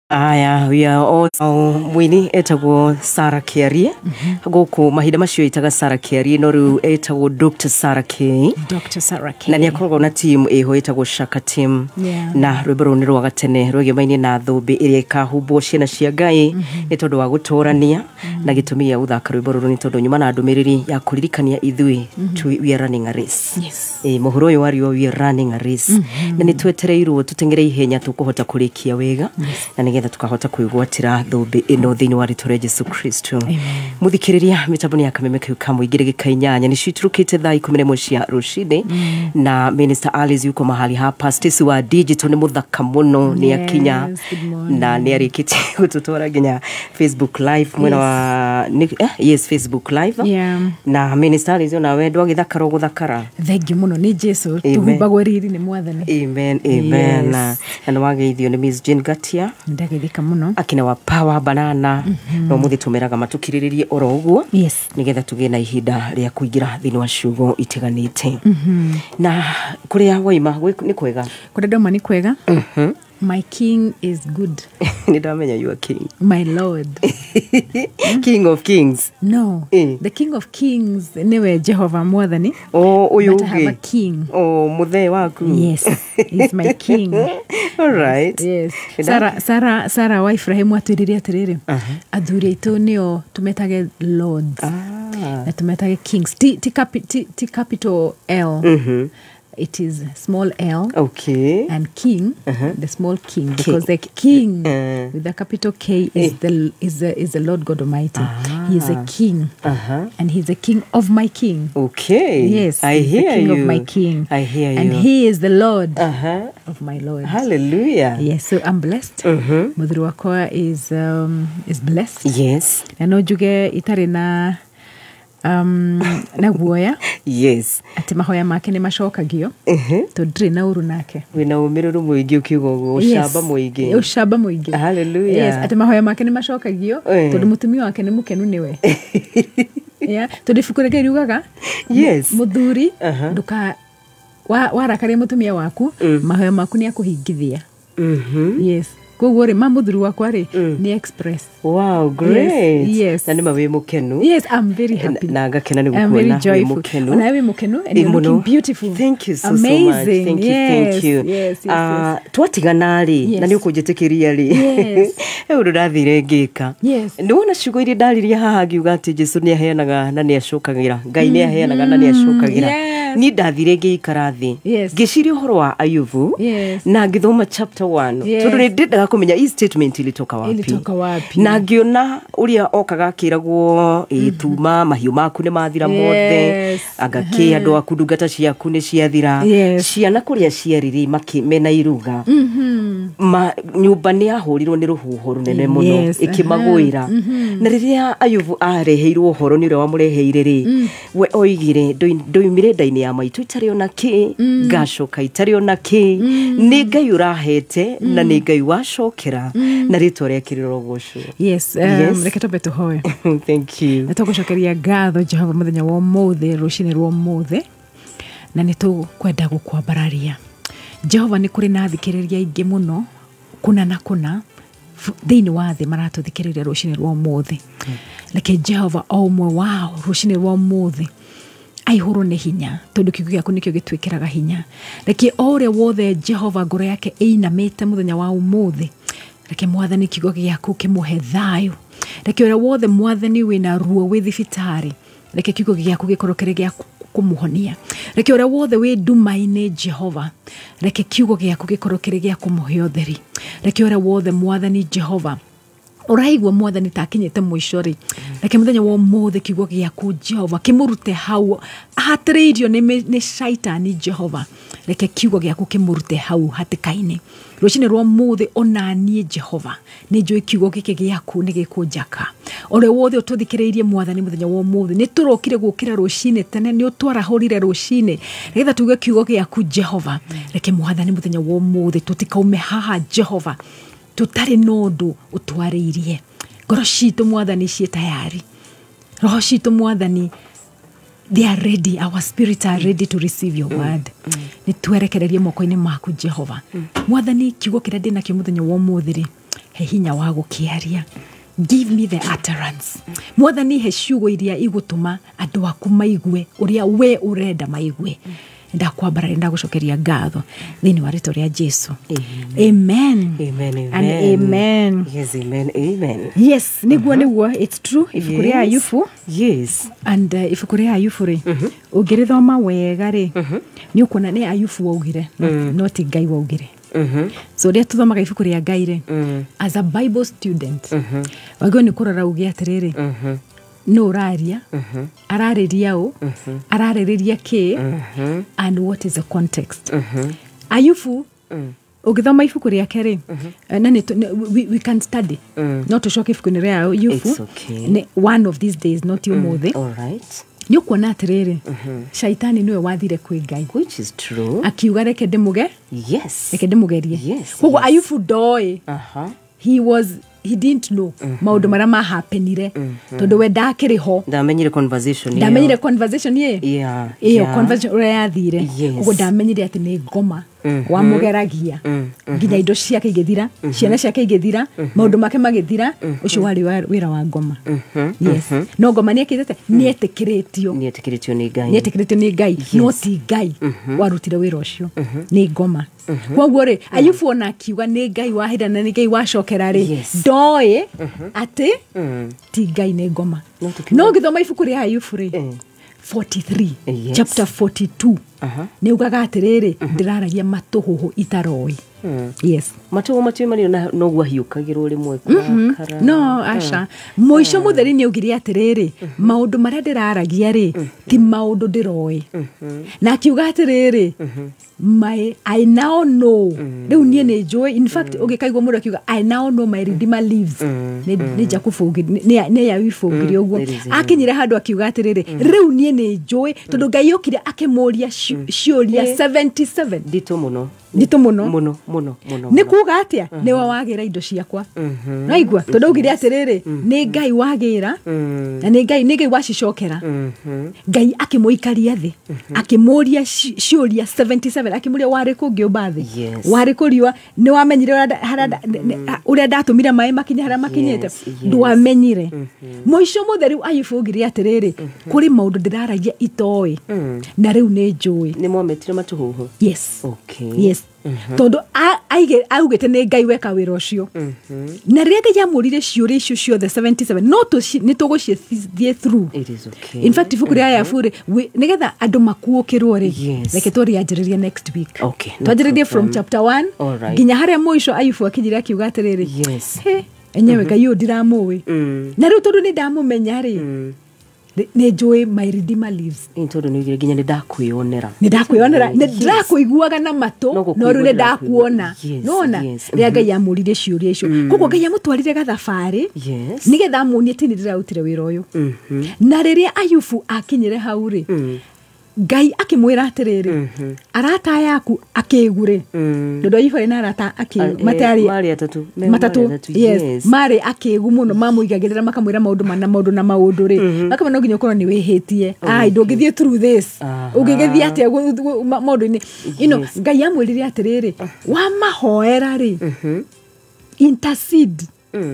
Aya, we are all mwini etagwo Sarah Kiarie. Goko mahida macio itaga Sarah Kiarie no riu etagwo Dr. Sarah K. Dr. Sarah K. Na ni akoragwo na team eho etagwo Shaka team. Na rwibaro ni rwa gatene rwege maini na thumbi iria ikahumbo ciana cia Ngai ni tondu wa gutorania na gitumi ya uthaka rwibaro ni tondu nyuma na ndumiriri ya kuririkania ithui we are running a race. Yes. Muhuro uyu wario we are running a race. Na ni twetereirwo tutengere ihenya tukuhota kurikia wega. Na nigetha tukahota kuigwatira thumbi ino thini wa ritore Jesu Kristo. Muthikiriria mitaboni ya kameme kiuka muigire gikainyanya ni citurukite thaa 11 cia rushini na Minister Alice yuko mahali hapa. Stacy wa digital ni muthaka muno ni akinya na ni arikiti gututora ginya Facebook live mwena wa Facebook live. Na Minister Alice na wendo githakaro guthakara. Thank you muno ni Jesu tuhubagwo riri ni mwathani. Amen. Na nwageithio ni Miss Jane Gatia. Ndagithika muno akina wa Power Banana no muthi tumeraga matukiriririe oro uguo nigetha tugie na ihinda ria kuingira thini wa ciugo itiganite na kuria waima ni kwega kuria ndoma ni kwega. My king is good. Nidamenya you are king. My lord. King of kings. No. The king of kings niwe Jehovah mwathani. Uyu but I have a king. Muthe waku. Yes. He's my king. All right. Yes. Sarah wa Ibrahimu atwiririe atiriri. Athuri aitu nio tumetage lords. Na tumetage kings. T capital L. It is small L. Okay. And king, the small king, because the king with the capital K is the Lord God Almighty. He is a king, and he's the king of my king. Okay. Yes, I hear the king you. of my king. I hear you. And he is the Lord of my Lord. Hallelujah. Yes, so I'm blessed. Muthuri wakwa is blessed. Yes. Na no juge itari na guoya. Yes. Ati mahoya make ni macokagio. To ndire na uru nake. Wina umiruru muingi ukiugo ushamba muingi. Ushamba muingi. Hallelujah. Yes, ati mahoya make ni macokagio. To mutumia wake ni mukenu niwe. Yeah, to difukurege riugaga. Yes. Muthuri nduka warakaria mutumia waku mahoya maku ni akuhingithia. Yes. Kogore mamuthuru wakwa ri ni express. Wow, great. Yes. Na ni mawe mukenu. Yes, I'm very happy. Na ngakena ni gukuona we mukenu. Ona we mukenu and you're looking beautiful. Thank you so amazing. Much. Thank you. Yes. Twatigana ri na ni ukujitikiria ri. Yes. Euro ndathire ngika. Yes. Ndona ciugo iri ndariria haha ngiuga ati Jesu ni aheanaga na ni acokagira. Ngai ni aheanaga na ni acokagira. Ni ndathire ngikara thi. Ngiciria uhoro wa Ayubu na ngithoma chapter 1. Tondu ni ndenda kumenya hii statement ilitoka wapi. Na ngiona uria okaga kiragwo ituma mahiu maku ni mathira mothe agake andu aku ndungata ciaku ni ciathira ciana kuria ciariri makimena iruga nyumba ni yahurirwo ni ruhuho runene muno ikimagwira na riria Ayubu areheirwo uhoro ni uria wamureheire ri we oigire ndoimire ndaini ya maitu itari ona ki ngacoka itari ona ki ni Ngai urahete na ni Ngai wacokera na ritwa ria kiriro gocwo. Yes, reke tobe tuhoe. Thank you. Nitugucokeria ngatho Jehova muthenya wa mothe rucine rwa mothe na nitukwenda gukwambararia Jehova ni kuri na thikiriria ingi muno kuna thini wa thi maratuthikiriria rucine rwa mothe reke Jehova o mwe wao rucine rwa mothe aihuru ni hinya tondu kiugo giaku nikio gitwikiraga hinya reke ore wothe Jehova ngoro yake einamite muthenya wa umuthi reke mwathani kiugo giaku kimuhe thayu reke ore wothe mwathani wina ruo wi thibitari reke kiugo giaku gikorokere gia kumuhonia reke ore wothe wi ndumaine Jehova reke kiugo giaku gikorokere gia kumuhe utheri reke ore wothe mwathani Jehova uraigwa mwathani takinyete muicori reke muthenya wa mothe kiugo giaku Jehova kimurute hau hatiririo ni shaitani Jehova reke kiugo giaku kimurute hau hatikaine rucine rwa mothe onanie Jehova ni njui kiugo giki giaku ni gikunjaka ore wothe ututhikiriirie mwathani muthenya wa mothe ni turokire gukira rucine tene ni utwarahurire rucine getha tuge kiugo giaku Jehova reke mwathani muthenya wa mothe tutikaume haha Jehova tutari nondu utwariirie ngoro citu mwathani cie tayari roho citu mwathani they are ready, our spirits are ready to receive your word. Ni twerekererie moko-ini maku Jehova. Mwathani kiugo kiria ndina kio muthenya wa umuthiri he hinya wa gukiaria. Give me the utterance. Mwathani he ciugo iria igutuma andu aku maigue uria we urenda maigue. Ndakwambara ndagucokeria ngatho thini wa rito ria Jesu. Amen. Amen. And amen. Yes, amen. Amen. Yes, niguo it's true. Ibuku ria Ayubu. Yes. And ibuku ria Ayubu ri ungirithoma wega ri ni ukona ni Ayubu waugire no ti Ngai waugire. So ria tuthomaga ibuku ria Ngai ri as a Bible student wagwo ni kurora ugi atiriri no raria arariria u arariria ki and what is the context. Ayubu ugithoma ibuku riake ri na we can study not to shock ibuku ria Ayubu one of these days not umuthi. All right. Ni ukuona atiriri shaitani niwe wathire kwi Ngai, which is true. Akiuga reke ndimuge. Yes. Reke ndimugerie. Yes. Koguo Ayubu ndoi. He didn't know maundu maria mahapenire tondu we ndakiriho ndamenyire conversation ye conversation uria yathire koguo ndamenyire ati ni ngoma wamugeragia nginya indo ciake igithira ciana ciake igithira maundu make magithira ucio wari wira wa ngoma. Yes. No ngoma ni akirete ni etikiritio ni Ngai no ti Ngai warutire wira ucio ni ngoma. Koguo ri Ayubu ona akiuga ni Ngai wahira na ni Ngai wacokera ri ndoi ati ti Ngai ni ngoma. No ngithoma ibuku ria Ayubu ri 43 chapter 42 ni ugaga atiriri ndiraragia matuhuhu itaroi. Yes. Matuhu mari no gwahiukagirwo rimwe kurakara. No asha moico mutheri ni ugiria atiriri maundu maria ndiraragia ri ti maundu ndiroi. Na akiuga atiriri I now know. Riu nie ni joy. In fact ugikaigwa mundu akiuga I now know my Redeemer lives. Ni Jakubu ni ya wifugirio uguo. Akinyire handu akiuga atiriri riu nie ni joy tondu Ngai okire akimuria ciuria 77. Ndito muno. Ni kuga atia ni wagira indo ciakwa. No igwa tondu ugire atiriri ni Ngai wagira na ni Ngai wacicokera. Ngai akimuikaria thi akimuria ciuria 77 akimuria wari kungiumba thi wari kuriwa ni wamenyire uria ndatumire mai makinya haria makinyete ndwamenyire. Moico mutheri Ayubu ugire atiriri kuri maundu ndiraragia itoi na riu ni njui ni mwametire matuhuhu. Yes. Okay. Yes. Tondu augite ni Ngai weka wira ucio na riria Ngai amurire ciuria icio ciothe 77 no ni tugucithie through. It is okay. In fact ibuku ria Ayubu nigetha andu makuukirwo ri reke twarianjiririe next week. Okay. Twanjiririe from chapter 1 nginya haria moico Ayubu akinyira akiuga atiriri enyewe Ngai uyu ndiramui na riu tondu ni ndamumenya ri ni njui my Redeemer lives. Tondu ni ugire nginya ni ndakwionera ni ndakuiguaga na matu no riu ni ndakuona nona ria Ngai amurire ciuria icio koguo Ngai amutwarire gathabari nigetha amuonie ati ni ndirautire wira uyu na riria Ayubu akinyire hau ri Ngai akimwira atiriri arata yaku akigure ndodo Ayubu na arata mari atatu yes mari akigu muno mamuigagirira makamwira maundu na maundu ri makamana nginya ukorwo ni wihitie ndungithie through this ungigithie atia maundu ni Ngai amwirire atiriri wa mahoera ri intercede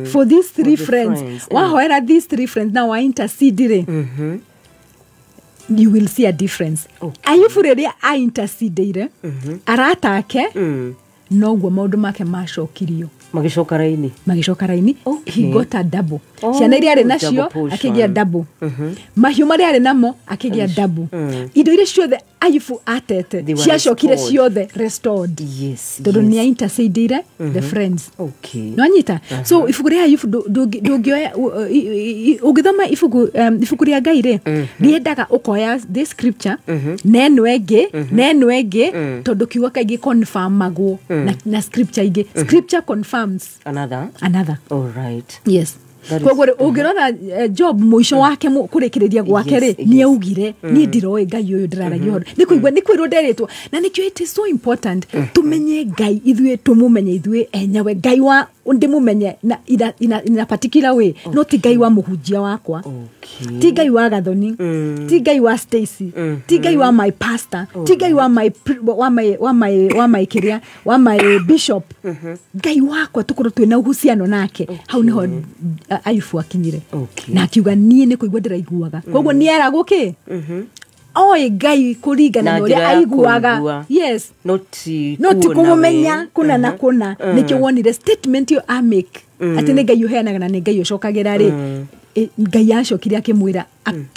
for these three friends wahoera these three friends now wa intercede ri you will see a difference. Ayubu riria intercede aratake noguo maundu make macokirio magicoka raini he got a double. Ciana iria ari nacio akigia double. Mahiu maria ari namo akigia double. Indo iria ciothe Ayubu atete ciacokire ciothe restored. Tondu ni intercede the friends. No anyita so ibuku ria Ayubu ndungioya ugithoma ibuku ria Ngai ri riendaga ukoya this scripture neno enge tondu kiugo kaingi confirmagwo na scripture ingi scripture confirms another. All right. Yes. Koguo ungirona Job muico wake kurikiriria gwake ri ni augire ni ndiroi Ngai uyu ndiraragia hondo ni kwirwo nderitwo na nikyo it is so important tumenye Ngai ithue tumumenye ithue enyawe Ngai ndimumenye na ina particular way no ti Ngai wa muhunjia wakwa ti Ngai wa Gathoni ti Ngai wa Stacy ti Ngai wa my pastor ti Ngai wa my kiria wa my bishop Ngai wakwa tukorwo twina uhusiano nake hau niho Ayubu akinyire na akiuga nie ni kuigua ndiraiguaga koguo ni era guki oi Ngai kuringana na uria aiguaga yes not kumenya kuna na kuna nikyo wonire statement you I make ati ni Ngai uheanaga na ni Ngai ucokagira ri Ngai acokire akimwira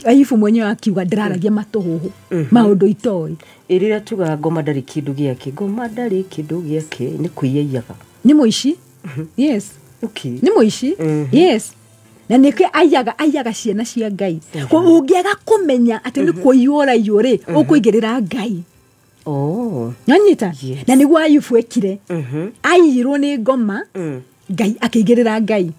Ayubu mwenyewe akiuga ndiraragia matuhuhu maundu itoi irira tuga ngoma ndari kindu giake ni kuiyaga ni muici yes ni muici yes na nike ayaga ciana cia Ngai ko ungiaga kumenya ati ni kuiyora iyore ukuigirira Ngai nyanyita na niguo Ayubu ekire aiyirwo ni ngoma Ngai akigirira Ngai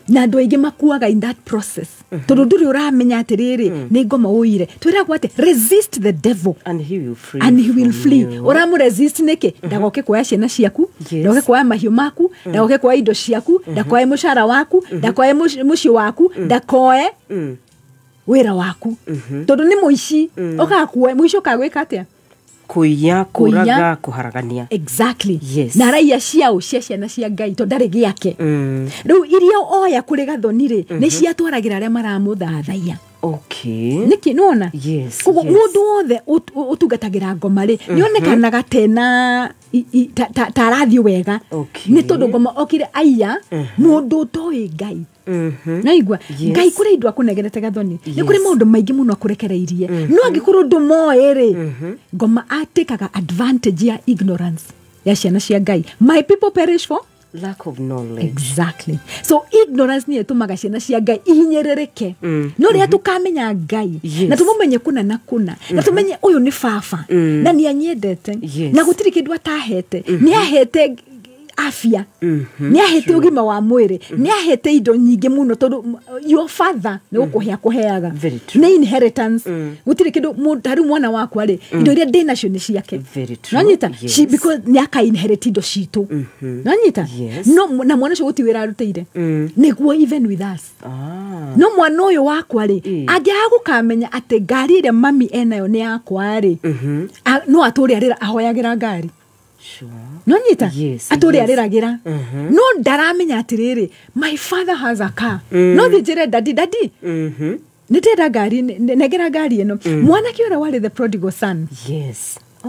na andu aingi makuaga in that process tondu nduri uramenya atiriri ni ngoma uire twiragwo ati resist the devil and he will flee uramu resist niki ndagoke kwa ciana ciaku ndagoke kwa mahiu maku ndagoke kwa indo ciaku ndakoe mushara waku ndakoe mucio waku ndakoe wira waku tondu ni muici ukakue muici ukagwika atia kuiya kuraga kuharagania exactly na raia ciao ciana cia Ngai to ndari giake riu iria oya kuri Gathoni ri ni cia twaragira aria maramuthathaia niki nona kugo mundu wothe utungatagira ngoma ri nionekanaga tena tarathi wega ni tondu ngoma okire aiya mundu toi Ngai naigua Ngai kuri indu akunegerete Gathoni ni kuri maundu maingi muno akurekereirie no angikuru ndu moe ri ngoma atekaga advantage ya ignorance ya ciana cia Ngai my people perish for lack of knowledge exactly so ignorance ni etumaga ciana cia Ngai ihinyerereke no ria tukamenya Ngai na tumumenye kuna na kuna na tumenye uyu ni baba na ni anyendete na gutiri kindu atahete ni ahete afya ni ahete ugima wa mwiri ni ahete indo nyingi muno tondu your father ni ukuheaga ni inheritance gutiri kindu hari mwana waku ari indo iria ndina cio ni ciake nanyita because ni aka inherit indo citu nanyita no na mwana cio gutiwira arutire niguo even with us no mwana uyu waku ari angiaga gukamenya ati ngari ire mami enayo ni yakwa ari no aturi arira ahoyagira ngari nonyita aturi ariragira no ndaramenya atiriri my father has a car no thijire daddy nitenda ngari negera ngari eno mwana kiora wale the prodigal son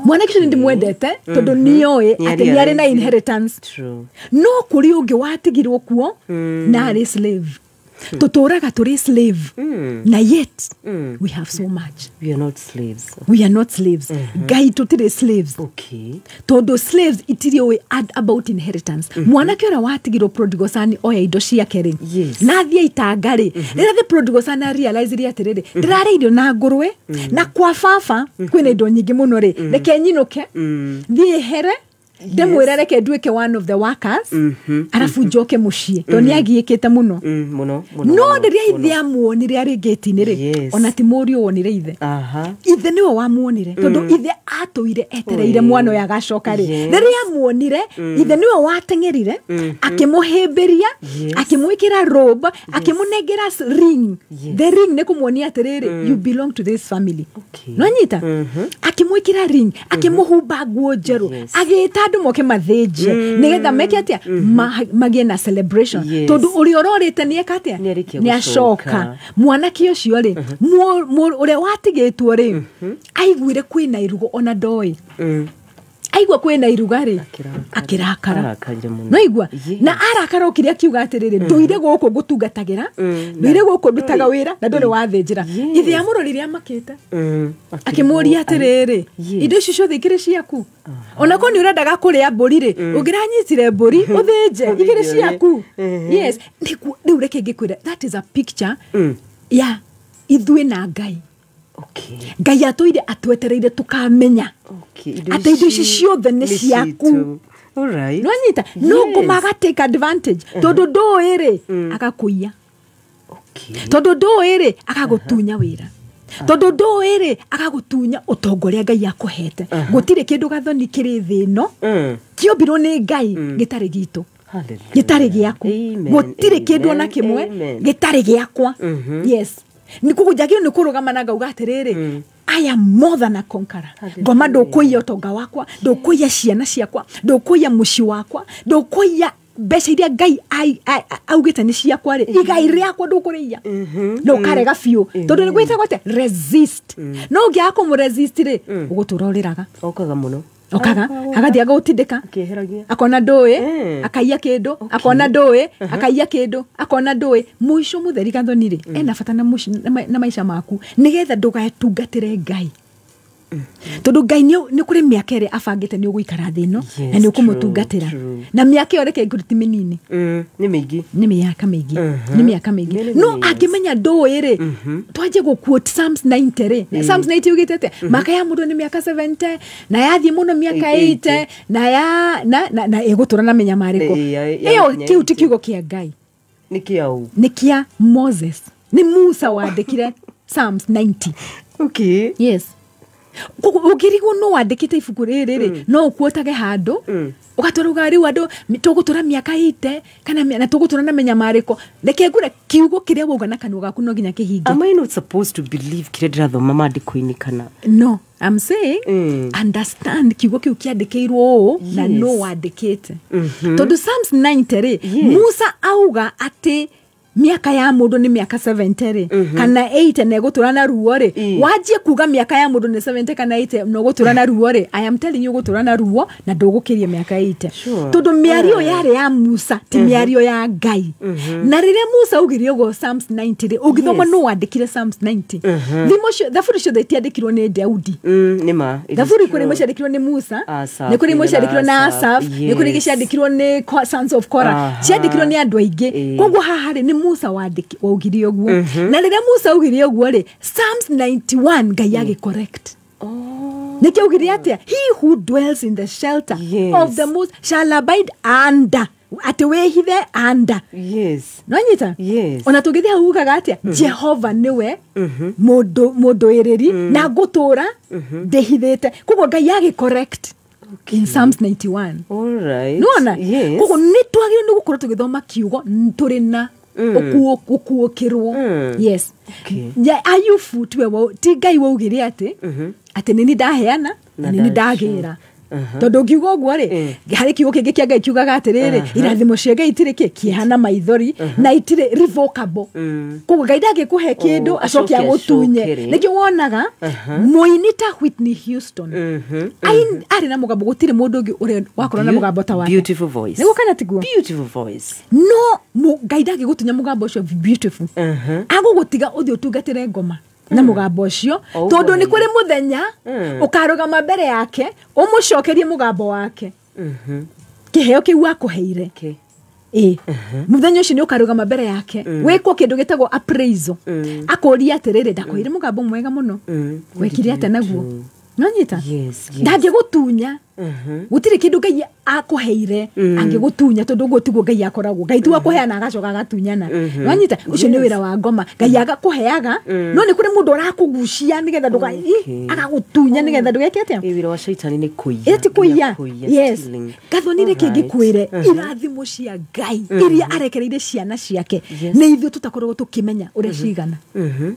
mwana kicio ndimwendete tondu nioi ati ni ari na inheritance no kuri ungi watigirwo kuo na ari slave tuturaga turi slave na yet we have so much we are not slaves Ngai tutire slaves todo slaves itirio we add about inheritance mwana kiora watigirwo prodigal son oya indo ciake ri na thia itangari rira the prodigal son realize ri atiriri ndirare indo na ngurwe na kwa baba kwina indo nyingi muno ri reke nyinuke thie here ndemwira reke nduike one of the workers arafu njoke mucie to ni agiikite muno no ndiria ithia muonire ari gate-ini ri ona ti muri wonire ithe ithe niwe wamuonire tondu ithe atuire etereire mwana ya gacoka ri riria muonire ithe niwe watengerire akimuhimbiria akimwikira robe akimunegera ring the ring ne kumuonia atiriri you belong to this family no nyita akimwikira ring akimuhumba nguo njeru agita andu moke mathije nigetha meke atia magie na celebration tondu uri ororite ni ekatia ni acoka mwana kio cio ri uri watigitwo ri aiguire kwina irugo ona ndoi aigua kwina iruga ri akirakara no igua na arakara ukiria kiuga atiriri nduire guku gutungatagira nduire guku ndutaga wira na nduri wathinjira ithe amuroriria makite akimuria atiriri indo icio ciothe ikiri ciaku ona ko ni urendaga kuria mburi ri ungiranyitire mburi uthinje ikiri ciaku yes riu reke ngikwira that is a picture ya ithui na Ngai Ngai atuire atwetereire tukamenya ati indo ici ciothe ni ciaku no nyita no kumaga take advantage tondu nduiri akakuiya tondu nduiri akagutunya wira tondu nduiri akagutunya utongoria Ngai akuhete gutire kindu Gathoni kiri thino kiombirwo ni Ngai gitari gitu gitari giaku gutire kindu na kimwe gitari giakwa yes nikugujagio nikurugama na ngauga atiriri I am more than a conqueror. Ngoma ndukuiya utonga wakwa, ndukuiya ciana ciakwa, ndukuiya muci wakwa, ndukuiya mbeca iria Ngai augite ni ciakwa ri igai riakwa ndukuriya no karega biu tondu ni gwita gwate resist no ngia ku resist ri ugutura uriraga okaga muno okaga agathia agutindika akona ndui akaiya kindu akona ndui akaiya kindu akona ndui muico mutheri gathoni ri ena bata na maisha maku nigetha ndugatungatire Ngai tondu Ngai ni kuri miaka iri abangite ni uguikara thi no na ni ukumutungatira na miaka iyo reke nguruti minini ni mingi ni miaka mingi ni miaka mingi no akimenya ndui ri twaje go quote Psalms 90 ri Psalms 90 ugitete maka ya mundu ni miaka 70 na yathi muno miaka 80 na ya na egutura na menya mariko iyo kiu tikiugo kia Ngai ni kia Moses ni Musa wandikire Psalms 90 okay yes ukirigo no wandikite ibuku riri no ukuotage handu ugatwaruga riu andu tugutura miaka 80 kana na tugutura na menya mariko reke ngure kiugo kiria woga na kanwa gaku no ginya kihinge. Am I not supposed to believe kiria ndirathoma mandiko-ini kana? No, I'm saying understand kiugo kiu kiandikirwo na no wandikite tondu Psalms 90 ri Musa auga ati miaka ya mundu ni miaka 70 ri kana 80 na gutura na ruo ri wajie kuga miaka ya mundu ni 70 kana 80 no gutura na ruo ri I am telling you gutura na ruo na ndugukirie miaka 80 tondu miario yari ya Musa ti miario ya Ngai na riria Musa ugirie go Psalms 90 ri ugithoma no wandikire Psalms 90 thimosho thaburi cio thetiandikirwo ni Daudi nima thaburi kuri muciandikirwo ni Musa ni kuri muciandikirwo na Asaph ni kuri giciandikirwo ni Sons of Korah ciandikirwo ni andu aingi koguo haha ri ni Musa waugirie oguo na riria Musa ugirie oguo ri Psalms 91 Ngai agi correct niki ugirie atia he who dwells in the shelter of the most shall abide under ati wehithe under no nyita ona tugithia ugaga atia Jehova niwe mundu iriri na gutura ndehithite koguo Ngai agi correct in Psalms 91 all right no koguo ni twagire ni gukorwo tugithoma kiugo turi na ukuokirwo yes ya ayufu tuwe ti Ngai waugire ati nini ndaheana na nini ndagira tondu ngiuga uguo ri hari kiugo kingi kia Ngai kiugaga atiriri irathimo cia Ngai itiri kihana maithori na itiri revocable koguo Ngai ndangikuhe kindu acokia gutunye nikio wonaga muini ta Whitney Houston ari na mugambo gutiri mundu ungi uri wakorwo na mugambo ta wake beautiful voice niguo kana tiguo beautiful voice no Ngai ndangigutunya mugambo ucio beautiful agugutiga uthi utungatire ngoma na mugambo ucio tondu ni kuri muthenya ukarugama mbere yake umucokerie mugambo wake kiheo kiu akuheire muthenya ucio ni ukarugama mbere yake wikwo kindu gitagwo appraisal akuria atiriri ndakwire mugambo mwega muno wekire ate naguo no nyita ndangigutunya gutire kindu Ngai akuheire angigutunya tondu guo tiguo Ngai akoragwo Ngai tu akuheana agacoka agatunyana no nyita ucio ni wira wa ngoma Ngai agakuheaga no ni kuri mundu arakugucia nigetha nduga agagutunya nigetha ndugeke atia wira wa shaitani ni kuiya eti kuiya yes gathonire kingi kwire irathimo cia Ngai iria arekereire ciana ciake ni ithu tutakorwo tukimenya uria cigana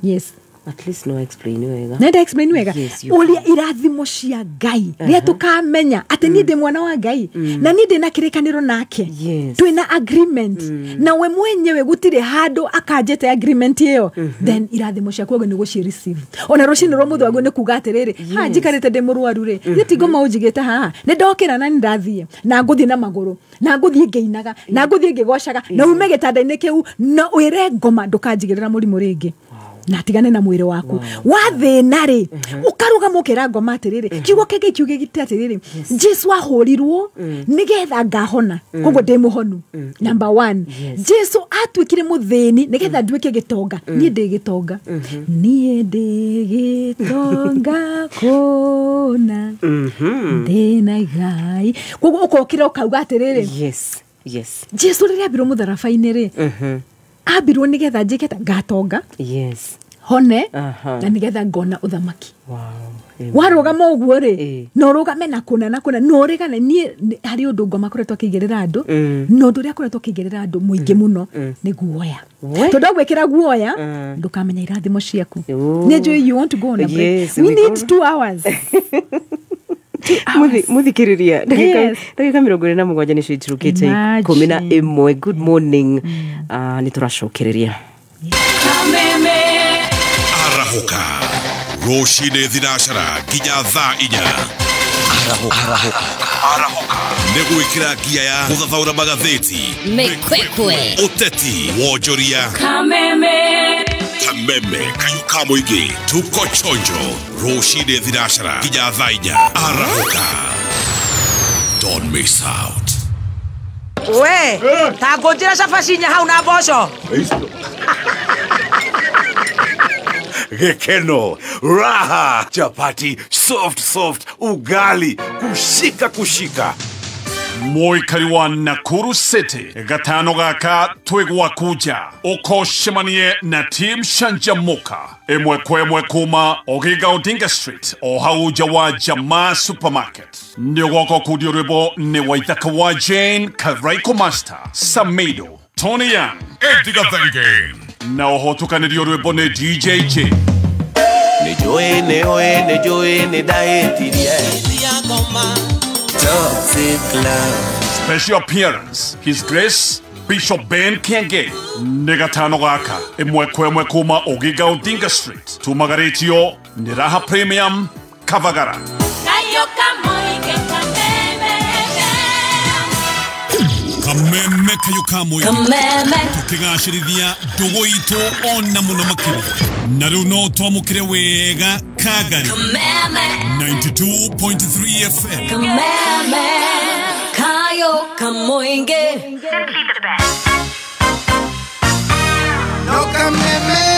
yes at least no explain wega nenda explain wega uria irathimo cia Ngai ria tukamenya ati ni ndi mwana wa Ngai na ni ndi na kirikaniro nake twina agreement na we mwenyewe gutire handu akanjete agreement iyo then irathimo cia kwogo ni guci receive ona rucini ro muthu wagu ni kuga atiriri ha njikarite ndi murwaru ri nitigo maunjigite haha ni ndokira na ndathie na nguthie na maguru na nguthie ngeinaga na nguthie ngegocaga na ume gitanda-ini kiu na wire ngoma ndukanjigirira murimu ringi na tigane na mwire waku wathina ri ukaruga mukira ngoma atiriri kiugo kenge kiuge gite atiriri Jesu ahorirwo nigetha ngahona koguo ndi muhonu number 1 Jesu atwikire muthini nigetha ndwike gitonga nie ndi gitonga nie ndi gitonga kona ndina Ngai koguo ukokira ukauga atiriri yes Jesu riria abirwo mutharabai-ini ri abirwo nigetha njiketa ngatonga hone na nigetha ngona uthamaki. Warugama uguo ri no rugame na kuna no rigane nie hari undu ngoma koretwo kigerera andu no ndu ria koretwo kigerera andu muingi muno ni guoya to ndagwikira guoya ndukamenya irathimo ciaku ni njui you want to go on a break. We need 2 hours. Muthikiriria ndagika 27 ni ciiturukite 11. Good morning. Ni turacokereria Arahuka Roshine Thinashara Ginya Thaa 4. Arahuka Negwikira gia ya Guthathaura magatheti Mekwekwe Uteti Wonjoria Kameme Kayuka Muingi Tuko chonjo Roshine Thinashara Ginya Thaa 4. Arahuka. Don't miss out. We tangojera cabacinya hau na mboco. Gekeno, raha, chapati, soft, ugali, kushika. Moikari wa Nakuru City, gatano gaka twigwa kuja, okoshemanie na team Shanjamuka, emwe kuma, ogiga Odinga Street, ohauja wa Jamaa Supermarket. Ndiogoko kudiorebo ne waithaka wa Jane, Karaiko Master, Samedo, Tony Young, Edgar Thangain. Na ohotukaniryo rwebo ne DJ J. Ne joe ne daetirie. Toxic love. Special appearance, His Grace Bishop Ben Kenge. Negatano gaka, emwe kuma Ogiga Odinga Street. Tumagaretio, Niraha Premium, Kavagara. Kameme kayuka muingi tukigashirithia ndugu itu ona muno makiri na riu no twamukire wega Kagari 92.3 FM. Kameme kayuka muingi No kameme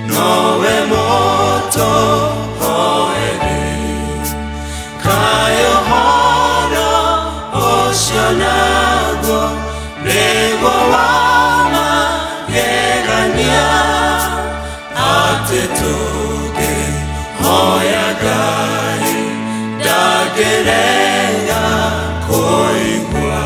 Nowe moto hoere Kayo hono oceanago Nego wama Gegania Atetuge Hoyagai Dagerenga Koigwa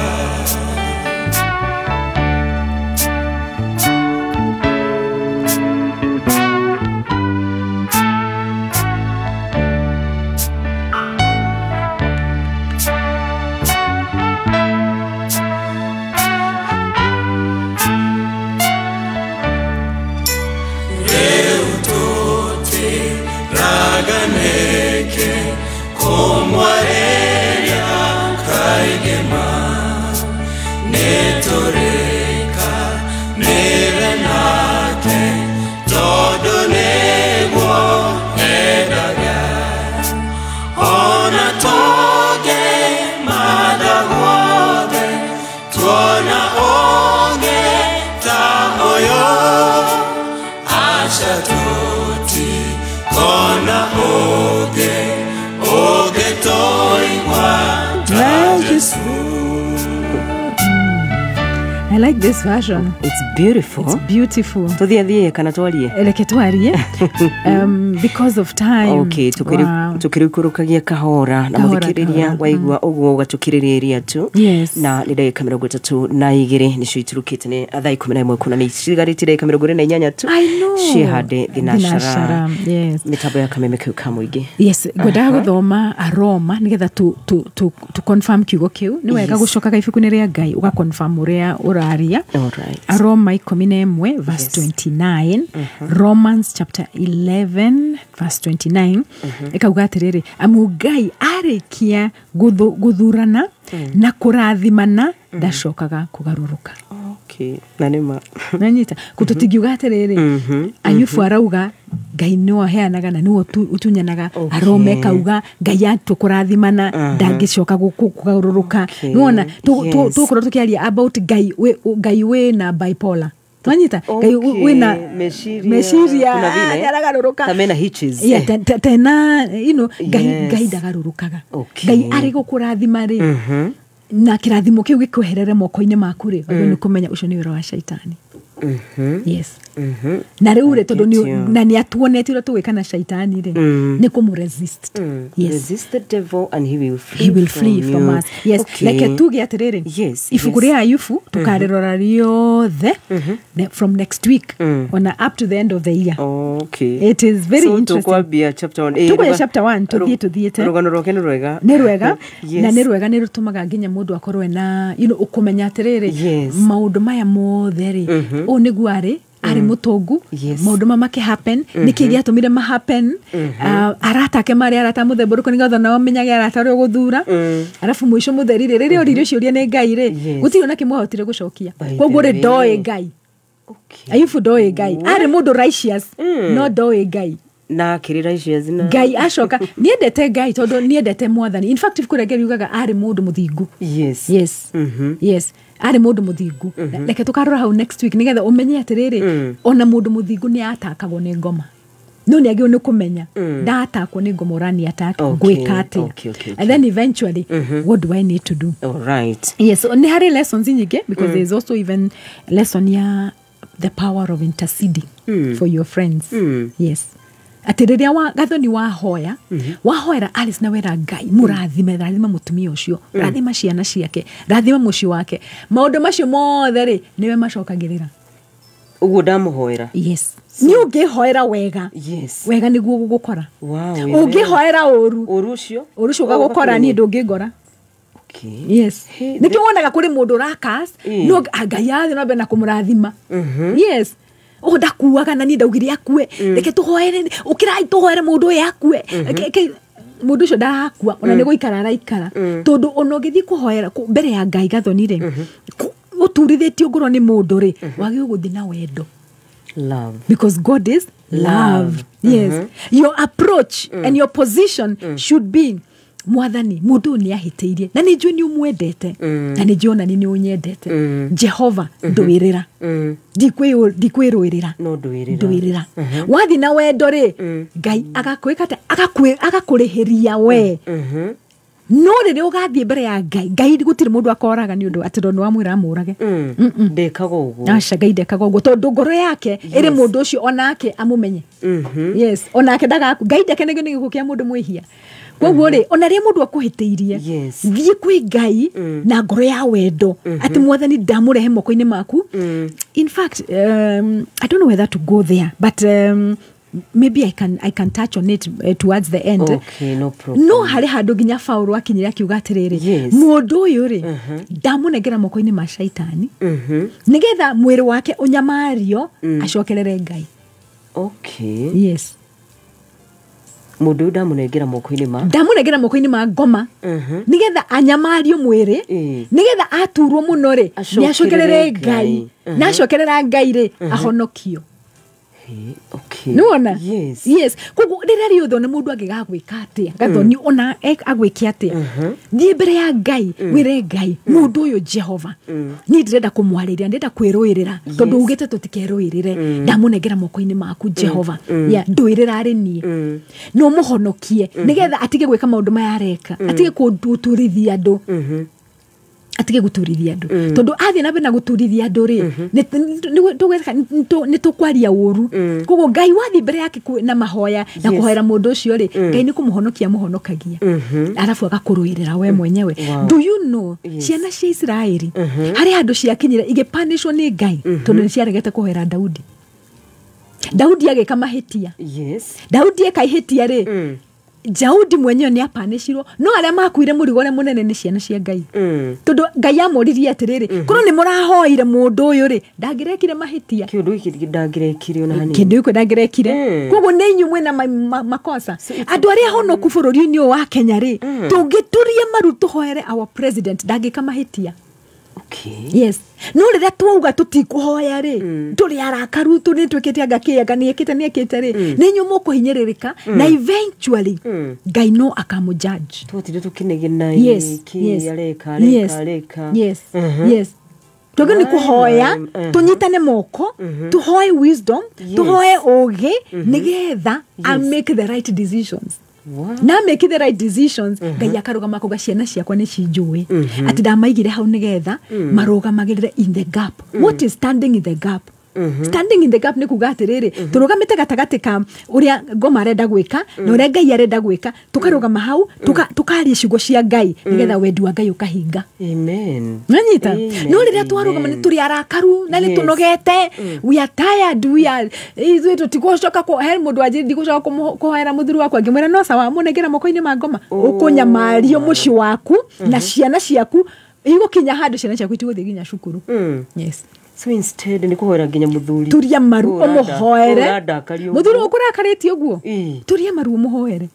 I like this version. It's beautiful. It's beautiful. Tuthiathie kana twarie. Eleke twarie. Because of time. Okay, tukirikurukagia kahora na muthikiriria waigua uguo ugatukiriria tu. Yes. Na ni ndagika 32 nicio iturukite ni thaa 11 kuna ni cigaritire ndagika 28 tu. I know. Shihade Thinashara. Yes. Mitambo ya Kameme kayuka muingi. Yes, goda guthoma aroma nigetha tu confirm kiugo kiu ni wega gucoka ibuku ni ria Ngai uga confirm uria ura bararia. Alright. Roma 11 verse 29. Romans chapter 11 verse 29. Ikauga atiriri, amugai arekia guthurana na kurathimana ndacokaga kugaruruka. Okay. Nanima. Nanyita kututingiuga atiriri, Ayubu arauga Ngai no heanaga na no utunyanaga. Arome kauga Ngai atukurathimana ndangicoka kugaruruka. Nuona tukoro tukiaria about Ngai we na bipolar. Twanyita Ngai we na meshiria aragaruruka. Tamena hitches. Yeah, tena Ngai ndagarurukaga. Ngai ari gukurathima ri. Na kirathimo kiu gikuherere moko-ini maku ri, ni kumenya ucio ni wira wa shaitani. Yes. Na riu tondu na ni atuonete ro tuwikana shaitani ri ni kumu-resist. Yes. Resist the devil and he will flee from us. Yes. Like tuge atiriri. Yes. Ifuku ria Ayubu tukarerora riothe from next week on up to the end of the year. Okay. It is very interesting. So tukwambia chapter 1. Tukwambia chapter 1 tuthiete. Rugano roke ni rwega. Ni rwega. Na ni rwega ni rutumaga nginya mundu akorwe na ukumenya atiriri maundu maya mothe ri o niguo ari mutongu maundu mamake happen niki giatumire ma happen arata ke mari arata muthemburuko nigatho na omenyage arata ri guthura arafu mwisho mutherire riri oririo ciuria ni Ngai ri gutiro na kimwahotire gucokia koguo ri ndoe Ngai. Ayubu ndoe Ngai ari mundu righteous no ndoe Ngai na kirira righteous na Ngai acoka niendete Ngai tondu niendete mwathani. In fact ifukurege yugaga ari mundu muthingu. Yes. Yes. Ari mundu muthingu. Leke tukarora hau next week nigetha umenye atiriri ona mundu muthingu ni atakagwo ni ngoma. No ni agio ni kumenya ndatakwo ni ngoma urani attack gwika ati. And then eventually what do I need to do? All right. Yes, so ni hari lessons nyingi because there is also even lesson ya the power of interceding for your friends. Yes. Atiriria wa gathoni wa hoya wahoera Alice na wera Ngai rathima mutumia ucio rathima ciana ciake rathima muci wake maundu macio mothe ri niwe macokagirira uguo ndamuhoera. Yes. Ni ungihoera wega. Yes. Wega niguo gugukora. Wow. Ungihoera uru ucio gugukora ni ndungigora. Okay. Yes. Nikio wonaga kuri mundu rakas no Ngai athi no bena kumurathima. Yes. Ndakuaga na ni ndaugire akue reke tuhoere ukirai tuhoere mundu yakue mundu ucio ndarakua ona ni guikara araikara tondu onogithi kuhoera mbere ya Ngai gathonire uturithitio ngoro ni mundu ri wagi guthi na wendo. Love. Because God is love. Yes. Your approach and your position should be mwathani mundu ni ahiteirie na ni njui ni umwendete na ni njona ni unyendete Jehova nduirira ndikwirwirira no nduirira wathi na wendo ri Ngai agakwikate agakurihiria we no riri ugathie mbere ya Ngai gutire mundu akoraga ni undu ati ndo amwira amurage ndekaga uguo asha Ngai ndekaga uguo tondu ngoro yake iri mundu ucio onake amumenye. Yes, onake ndagaku Ngai ndekene ni gukia mundu mwihia. Koguo ri ona ri mundu akuhiteirie thie kwi Ngai na ngoro ya wendo ati mwathani ndamurehe moko-ini maku. In fact I don't know whether to go there but maybe I can touch on it towards the end. Okay, no problem. No hari handu nginya Paulo akinyira kiuga atiriri mundu uyu ri ndamunengera moko-ini ma shaitani nigetha mwiri wake unyamario acokerere Ngai. Okay. Yes. Mundu ndamunengera moko-ini ma ngoma nigetha anyamario mwiri nigetha aturwo muno ri ni acokerere Ngai na acokerera Ngai ri ahonokio. Okay. Nuona? Yes. Yes. Koguo rira riothe ne mundu agigagwika atia gathoni ona agwiki atia thie mbere ya Ngai wire Ngai mundu uyu Jehova ni ndirenda kumwariria ndenda kwirwirira tondu ugite tutikerwirire ndamunengera moko-ini maku Jehova ya ndwirira ri nie no muhonokie nigetha atige gwika maundu maya areka atige kuturithia andu atige guturithia andu tondu athi na bena guturithia andu ri ni tukwaria uru koguo Ngai wathi mbere yake na mahoya na kuhoera mundu ucio ri Ngai ni kumuhonokia muhonokagia arafu agakurwirira we mwenyewe. Do you know ciana cia Israeli hari andu ciakinyira igipanishwo ni Ngai tondu ni ciaregete kuhoera Daudi ageka mahitia. Yes. Daudi ekaihitia ri Daudi mwenyewe ni apanishirwo no aria makuire murigore munene ni ciana cia Ngai tondu Ngai amuririe atiriri korwo ni murahoire mundu uyu ri ndagirekire mahitia kindu iki ndagirekire ona hani kindu iki ndagirekire koguo ni inyu mwena makosa andu aria honoku bururi-ini wa Kenya ri tungiturie maru tuhoere our president ndagika mahitia. Okay. Yes. No rĩrĩa twauga tutikuhoya ri turi arakaru tu ni twikite agakiaga ni ekite ri ni nyumo kuhinyĩrĩrĩka na eventually Ngai no akamujudge. Tutire tukinegena iki areka. Yes. Yes. Tugeni kuhoya tunyitane moko tuhoe wisdom tuhoe oge nigetha I make the right decisions. Wow. Na make the right decisions Ngai akarugama ko gaciana ciakwa ni cinjui ati ndamaigire hau nigetha marugamagirire in the gap. What is standing in the gap? Standing in the gap ni kuga atiriri turugamite gatagati ka uria Ngoma arenda gwika na uria Ngai arenda gwika tukarugama hau tukaria ciugo cia Ngai nigetha wendi wa Ngai ukahinga. Amen. Nanyita no riria twarugama ni turi arakaru na ni tunogete we are tired we are ithu tutigucoka ko he mundu ajiri ndigucoka kuhoera muthuru wakwa ngimwira no sawa munengera moko-ini ma Ngoma ukunyamario muci waku na ciana ciaku igukinya handu ciana ciaku ituguthie ginya cukuru. Yes. So instead ni kuhoera nginya muthuri turia maru omuhoere muthuri ukurakarĩtie uguo turia maru omuhoere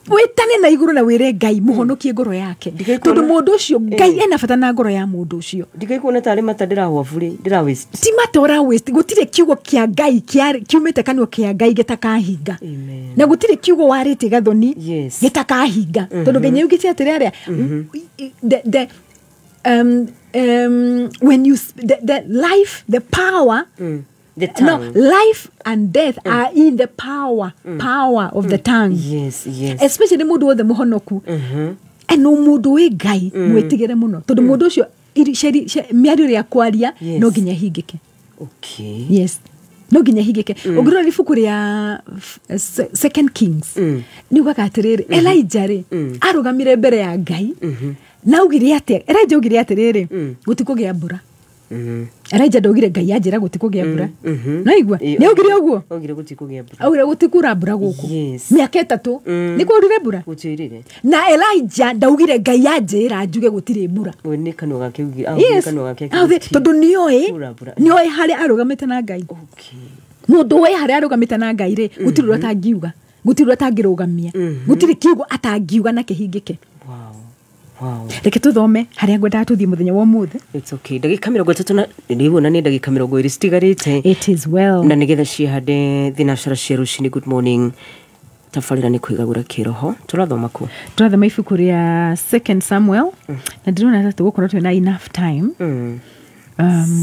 witane na iguru na wire Ngai muhonokie ngoro yake tondu mundu ucio Ngai ena bata na ngoro ya mundu ucio ndikaikuona tari mata ndirawavuri ndira waste ti matora waste gutire kiugo kia Ngai kiumite kanwa kia Ngai gitakahinga na gutire kiugo warite gathoni gitakahinga tondu Ngai yugite atirere when you the life the power the tongue. No, life and death are in the power of the tongue. Yes. Especially mudu wothe muhonoku eno mudu we Ngai mwetigere muno tondu mudu ucio miario ria kwaria no ginya hingike. Okay. Yes. No ginya hingike ongirora ibuku ria Second Kings ni ugaga atiriri Elijah ri arugamire mbere ya Ngai na ugire atia Elijah ugire atiriri gutikugia mbura Elijah ndogire Ngai anjira gutikugia mbura no igua ni ugire uguo ugire gutikugia mbura augire gutikura mbura guku miaka 3 ni kurire mbura gutirire na Elijah ndaugire Ngai anjira njuge gutire mbura we ni kanwa gake ugire kanwa gake tondu nioi hari arugamite na Ngai. Okay. Mundu we hari arugamite na Ngai ri gutire atangiuga gutire atangirugamia gutire kiugo atangiuga na kihingike. Wow. Reke tuthome haria ngwenda tuthie muthenya wa muthe. It's okay. Ndagika 30 na ndibona ni ndagika 20 stigarite. It is well. Na nigetha ciehande thinacara cia rucini. Good morning. Tafarira ni kuigagura kiroho. Turathoma ku. Turathoma ibuku ria 2 Samuel. Na ndirona ati gukorwo twina enough time.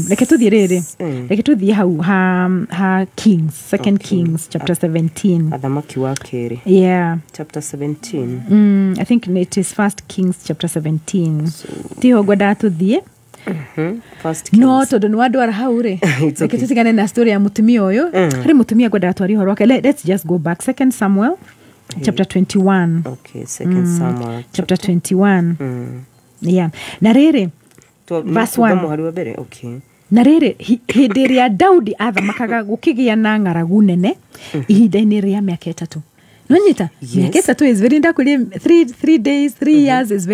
Reke tuthie riri. Reke tuthie hau ha Kings, 2 Kings chapter 17. Athamaki wa keri. Yeah. Chapter 17. I think it is 1 Kings chapter 17. Tiho gwenda tuthie. First Kings. No tondu ni wandu ara hau ri. Reke tutigane na story ya mutumia uyu. Hari mutumia gwenda twari horo wake. Let's just go back. 2 Samuel chapter 21. Okay, 2 Samuel chapter 21. Yeah. Na riri verse 1. Okay. Na riri hindi ria Daudi athamakaga gukigia na ng'aragu nene ihinda-ini ria miaka 3. Nonyita miaka 3 is very ndakuri 3 days 3 years is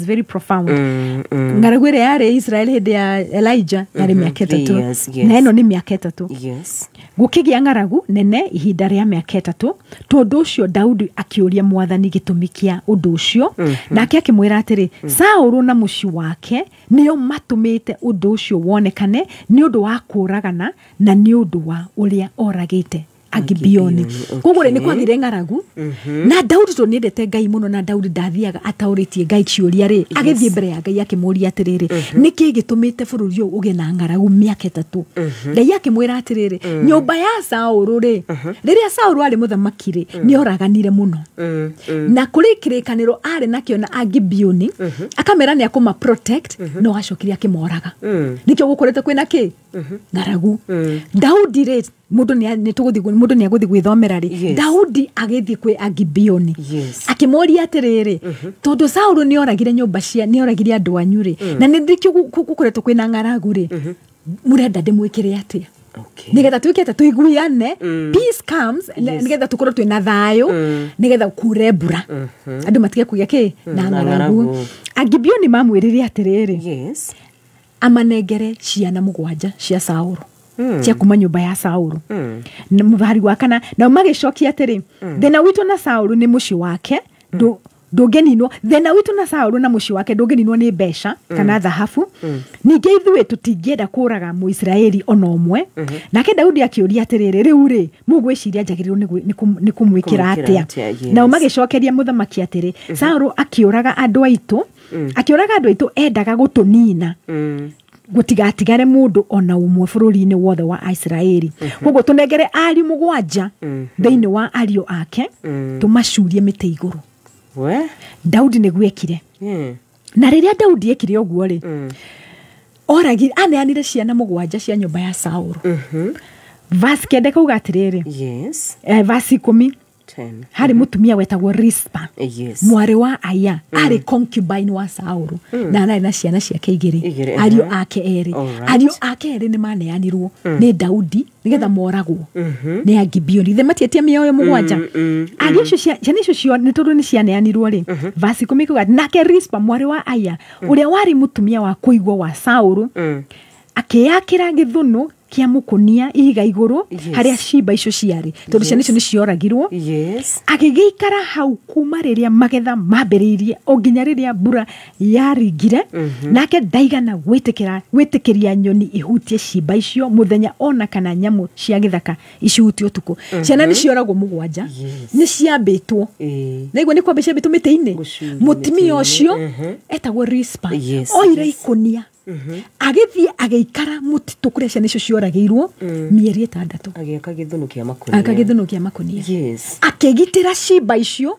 very profound. Ng'aragu ria yari Israel hindi ya Elijah yari miaka 3 na eno ni miaka 3. Yes. Gukigia ng'aragu nene ihinda ria miaka 3 tondu ucio Daudi akiuria mwathani gitumi kia undu ucio nake akimwira atiri Saulu na muci wake nio matumite undu ucio wonekane ni undu wa kuragana na ni undu wa uria oragite Agibioni. Kugure ni kwathire ng'aragu na Daudi to niendete Ngai muno na Daudi ndathiaga atauritie Ngai ciuria ri agithie mbere ya Ngai akimuria atiriri niki gitumite bururi uyu uge na ng'aragu miaka 3. Ngai akimwira atiriri nyumba ya Saulu ri riria Saulu ari muthamaki ri ni oraganire muno na kuri kirikaniro ari nakio na Agibioni akamera ni akuma protect no acokiri akimoraga nikio gukorete kwina ki ng'aragu Daudi ri mundu ni aguthi gwithomera ri Daudi agithi kwi Agibioni akimoria atiriri tondu Saulu ni oragire nyumba cia ni oragire andu anyu ri na ni ndikio gukoretwo kwina ng'aragu ri murenda ndimwikire atia Okay. Nigetha twikete tuiguiane, peace comes, nigetha tukorwo twina thayo, nigetha kure mbura. Andu matige kugia ki na ng'aragu. Agibioni mamwirire atiriri. Yes. Amanengere ciana mugwanja cia Saulu. Cia kuma nyumba ya Saulu. Mũhari wa kana na magicokia atiri. Thina witu na Saulu ni muci wake. Ndũngĩninwo thĩna witũ na Saulu na mũciĩ wake ndũngĩninwo nĩ mbeca kana thahabu. Ningĩ ithuĩ tũtingĩenda kũraga Mũisiraeli ona ũmwe. Nake Daudi akĩũria atĩrĩrĩ, rĩu rĩ mũgwĩciria njagĩrĩirwo nĩ kũmwĩkĩra atĩa? Nao magĩcokeria mũthamaki atĩrĩ, Saulu akĩũraga andũ aitũ endaga gũtũnina. Gutigatigare mundu ona umwe bũrũri-inĩ wothe wa Isiraeli. Koguo tũnengere ariũ mũgwanja thĩinĩ wa ariũ ake tũmacurie mĩtĩ igũrũ. Daudi nĩgwekire. Na rĩrĩa Daudi ekire ũguo rĩ, oragire aneanire ciana mũgwanja cia nyũmba ya Saulu. Verse 9 kauga atĩrĩrĩ. Yes. Verse 10. Hari mutumia wetagwo Rispa. Yes. Mwari wa Aya ari concubine wa Saulu. Na na ciana ciake igĩrĩ. Ariũ ake erĩ. Ariũ ake erĩ nĩ maneanirwo nĩ Daudi nigetha moragwo nĩ Agibioni. Ithe matietie mĩoyo mũgwanja. Ariũ icio ciana icio cio nĩ tondũ nĩ cianeanirwo rĩ. Verse 10 kuga nake Rispa mwari wa Aya ũrĩa wari mutumia wa kũigwo wa Saulu akĩyakĩra gĩthũnũ kia mũkũnia ihiga igũrũ harĩa ciimba icio ciarĩ tondũ ciana icio nĩ cioragirwo. Agĩgĩikara hau kuma rĩrĩa magetha mambĩrĩirie o nginya rĩrĩa mbura yaringire. Nake ndaigana gwĩtĩkĩria nyoni ihutie ciimba icio mũthenya ona kana nyamũ cia gĩthaka icuhutie ũtukũ. Ciana nĩ cioragwo mũgwanja nĩ ciambĩtwo. Na iguo nĩ kwamba ciambĩtwo mĩtĩ-inĩ. Mũtumia ũcio etagwo Rispa oire ikũnia agĩthiĩ agĩikara mũtitũ kũrĩa ciana icio cioragĩirwo mĩeri 6. Agĩaka gĩthũnũ kĩa makũnia. Akĩgitĩra ciimba icio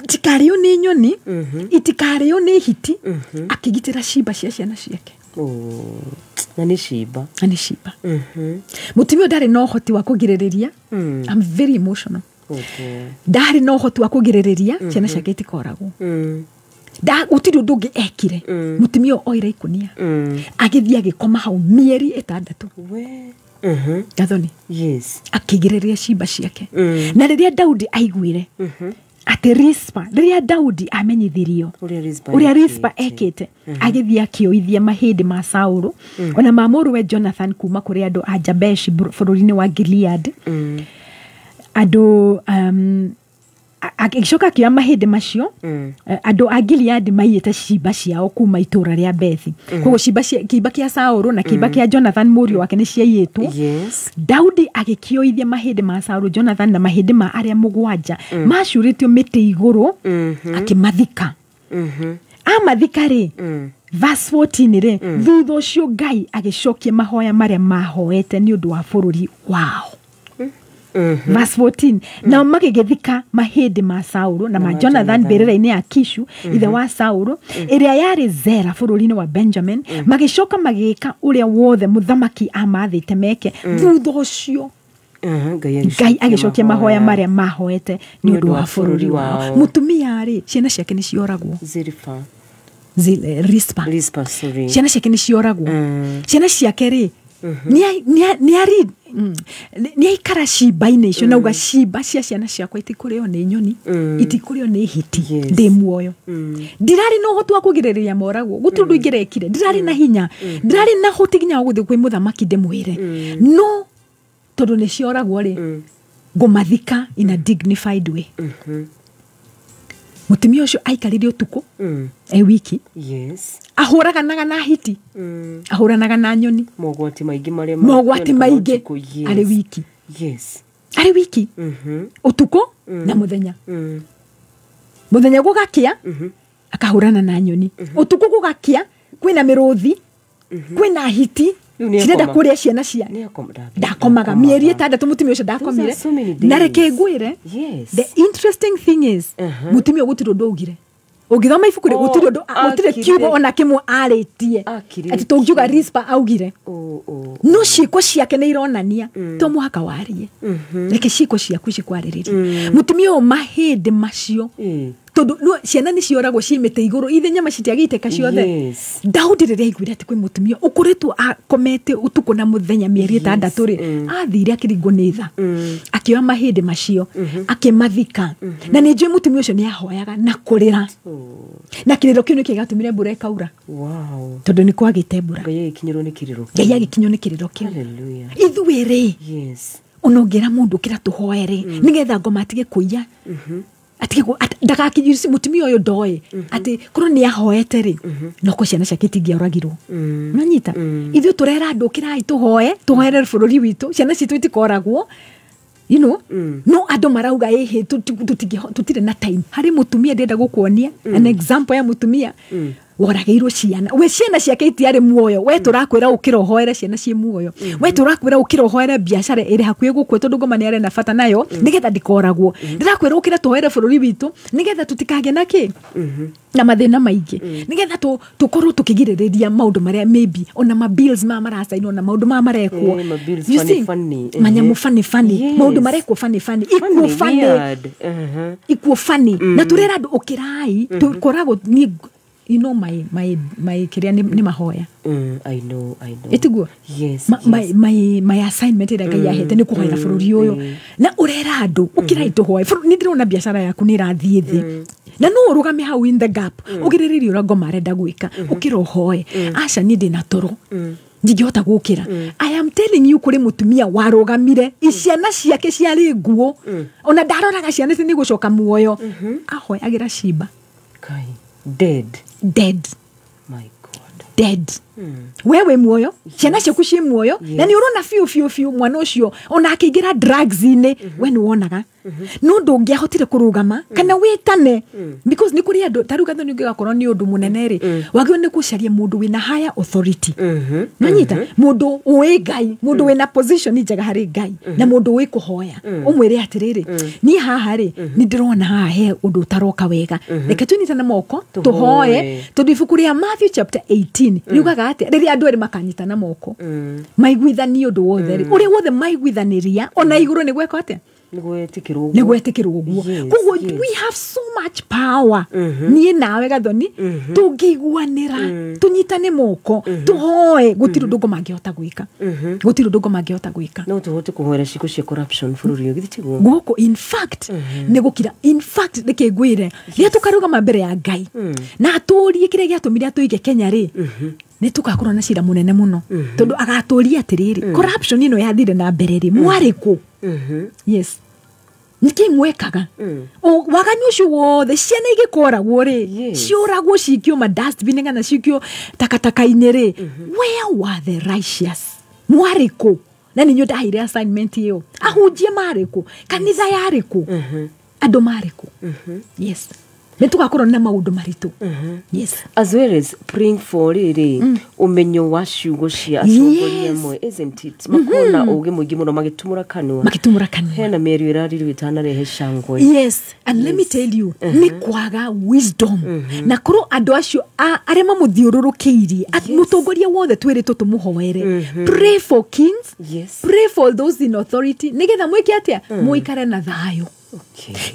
itikarĩo nĩ nyoni, itikarĩo nĩ hiti. Akĩgitĩra ciimba cia ciana ciake. Na nĩ ciimba. Mũtumia ndarĩ na ũhoti wa kũgirĩrĩria. I'm very emotional. Ndarĩ na ũhoti wa kũgirĩrĩria ciana ciake itikoragwo. Gũtirĩ ũndũ ũngĩ ekire. Mũtumia oire ikũnia agĩthiĩ agĩkoma hau mĩeri 6. Gathoni. Yes. Akĩgirĩrĩria ciimba ciake. Na rĩrĩa Daudi aiguire atĩ Rispa, rĩrĩa Daudi amenyithirio ũrĩa Rispa ekĩte, agĩthiĩ akĩoithia mahĩndĩ ma Saulu ona ma mũrũwe Jonathan kuma kũrĩ andũ a Jabeshi bũrũri-inĩ wa Gilead. Andũ agĩcoka akĩoya mahĩndĩ macio. Andũ a Gilead maiyĩte ciimba ciao kuma itũũra rĩa Bethi. Koguo kĩimba kĩa Saulu na kĩimba kĩa Jonathan mũriũ wake nĩ ciaiyĩtwo. Daudi agĩkĩoithia mahĩndĩ ma Saulu, Jonathan na mahĩndĩ ma arĩa mũgwanja macurĩtio mĩtĩ igũrũ akĩmathika. Amathika rĩ, verse 14 rĩ, thutha ũcio Ngai agĩcokia mahoya marĩa mahoete nĩ ũndũ wa bũrũri wao. Verse 14. Na magĩgĩthika mahĩndĩ ma Saulu na ma Jonathan mbĩrĩra-inĩ ya Kishu ithe wa Saulu ĩrĩa yarĩ Zera bũrũri-inĩ wa Benjamin. Magĩcoka magĩka ũrĩa wothe mũthamaki amathĩte meke. Thutha ũcio Ngai agĩcokia mahoya marĩa mahoete nĩ ũndũ wa bũrũri wao. Mũtumia rĩ, ciana ciake nĩ cioragwo. Rispa. Ciana ciake nĩ cioragwo. Ciana ciake rĩ nĩ aikara ciimba-inĩ icio. Na uga ciimba cia ciana ciakwa itikũrĩo nĩ nyoni, itikũrĩo nĩ hiti. Ndĩ muoyo. Ndirarĩ na ũhoti wa kũgirĩrĩria moragwo. Gũtirĩ ũndũ ingĩrekire. Ndirarĩ na hinya. Ndirarĩ na ũhoti nginya wa gũthiĩ kwĩ mũthamaki ndĩmwĩre. No tondũ nĩ cioragwo rĩ, ngũmathika in a dignified way. Mũtumia ũcio aikarire ũtukũ wiki. Ahũraganaga na hiti. Ahũranaga na nyoni. Mogwati maingĩ arĩ wiki. Arĩ wiki. Ũtukũ na mũthenya. Mũthenya gũgakĩa akahũrana na nyoni. Ũtukũ gũgakĩa kwĩna mĩrũthi, kwĩna hiti. Cirenda kũrĩa ciana cia. Ndakomaga mĩeri 6 mũtumia ũcio ndakomire. Na reke ngwĩre, the interesting thing is mũtumia gũtirĩ ũndũ augire. Ũngĩthoma ibuku rĩ, gũtirĩ kiugo ona kĩmwe arĩtie atĩ tũngiuga Rispa augire. No ciĩko ciake nĩ ironania to mũhaka warie. Reke ciĩko ciaku cikwarĩrĩrie. Mũtumia ũyũ mahĩndĩ macio tondu no ciana ni cioragwo cimete iguru ithe nyama citiagiteka ciothe Daudi rĩrĩa aiguire atĩ kwĩ mũtumia ũkoretwo akomete utuku na mũthenya mĩeri ĩtandatũ rĩ athire akĩringwo nĩ tha akĩoya mahĩndĩ macio akĩmathika na nĩ njũĩ mũtumia ũcio nĩ ahoyaga na kũrĩra na kĩrĩro kĩu nĩkĩo gĩatũmire mbura ĩkaura tondũ nĩ kwagĩte mbura Ngai agĩkinywo nĩ kĩrĩro kĩu ithuĩ rĩ onongera mũndũ kĩra tũhoere nĩgetha ngoma atige kũiya atige ndagakinyirisi mũtumia ũyũ ndoĩ atĩ korwo nĩ ahoete rĩ no ko ciana ciake itingĩoragirwo nanyita ithuĩ tũrera andũ kĩrai tũhoere bũrũri witũ ciana citũ itikoragwo you know no andũ marauga tutirĩ na time harĩ mũtumia ndenda gũkuonia an example ya mũtumia woragĩirwo ciana we ciana ciake itiarĩ muoyo we tũrakwĩra ũkĩra ũhoere ciana ciĩ muoyo we tũrakwĩra ũkĩra ũhoere biacara ĩrĩ hakuhĩ gũkũ tondũ ngoma nĩ arĩ na bata nayo nĩgetha ndikoragwo ndĩrakwĩra ũkĩra tũhoere bũrũri witũ nĩgetha tũtikagĩa na kĩ na mathĩna maingĩ nĩgetha tũkorwo tũkĩgirĩrĩria maũndũ marĩa maybe ona ma bills maracainwo na maũndũ marekwo manyamu funny maũndũ marekwo funny equal funny na tũrera andũ ũkĩrai tũkoragwo ni you know my kiria ni mahoya I know etiguo my assignment ira Ngai ahete ni kuhoera bũrũri ũyũ na urera andu ukira ituhoe ni ndirona biacara yaku ni rathie thi na no urugame hau in the gap ugiriririe ura ngoma arenda gwika ukira uhoe aca ni ndina toro ndingĩhota gũkĩra I am telling you kuri mutumia warugamire iciana ciake ciarĩ nguo ona ndaroraga ciana ici ni gucoka muoyo ahoyagira ciba Kai dead my God dead wewe muoyo ciana ciaku ciĩ muoyo na nĩ urona fiu mwana ũcio ona akĩingĩra drugs inĩ we nĩ wonaga no ndũngĩahotire kũrũgama kana wĩtane because nĩ kũrĩ andũ taruga thoni ũngĩgakorwo nĩ ũndũ mũnene rĩ wagĩrĩirwo nĩ gũcaria mũndũ wĩna higher authority nanyita mũndũ ũĩ Ngai mũndũ wĩna position njega harĩ Ngai na mũndũ ũĩ kũhoya ũmwĩre atĩrĩrĩ niĩ haha rĩ nĩ ndĩrona haha he ũndũ ũtaroka wega reke tũnyitane moko tũhoe tondũ ibuku rĩa Matthew chapter 18 riugaga atĩ rĩrĩa andũ erĩ makanyitana moko maiguithanie ũndũ wothe rĩ ũrĩa wothe maiguithanĩria ona igũrũ nĩ gweka atĩa nĩ gwetĩkĩrwo ũguo koguo we have so much power niĩ nawe gathoni tũngĩiguanĩra tũnyitane moko tũhoe gũtirĩ ũndũ mangĩhota gwĩka gũtirĩ ũndũ mangĩhota gwĩka no tũhote kũhoera ciĩko cia corruption bũrũri ũyũ githitiguo gũkũ in fact nĩ gũkira in fact nĩkĩ ngwĩre rĩrĩa tũkarũgama mbere ya Ngai na atũrie kĩrĩa gĩatũmire atũige Kenya rĩ nĩ tũgakorwo na cira mũnene mũno tondũ agatũria atĩrĩrĩ corruption ĩno yathire na mbere rĩ mwarĩkũ yes niki mwekaga wagani ucio wothe ciana igĩkoragwo rĩ ciũragwo cikio ma dustbin kana cikio takataka-inĩ rĩ where were the righteous mwarĩkũ na nĩ nyondaheire assignment ĩyo ahunjie marĩkũ kanitha yarĩkũ andũ marĩkũ yes nĩtũgakorwo na maũndũ maritũ yes as well as praying for rĩrĩ ũmenyo wa ciugo cia atongoria amwe isn't it makona ũgĩ mũingĩ mũno magĩtumũra kanua hena mĩario ĩraririo ĩtanarehe cangwe yes and let me tell you nĩ kwaga wisdom na korwo andũ acio arĩa mamũthiũrũrũkĩirie mũtongoria wothe twĩrĩtwo tũmũhoere pray for kings pray for those in authority nĩgetha mwĩke atĩa mũikare na thayũ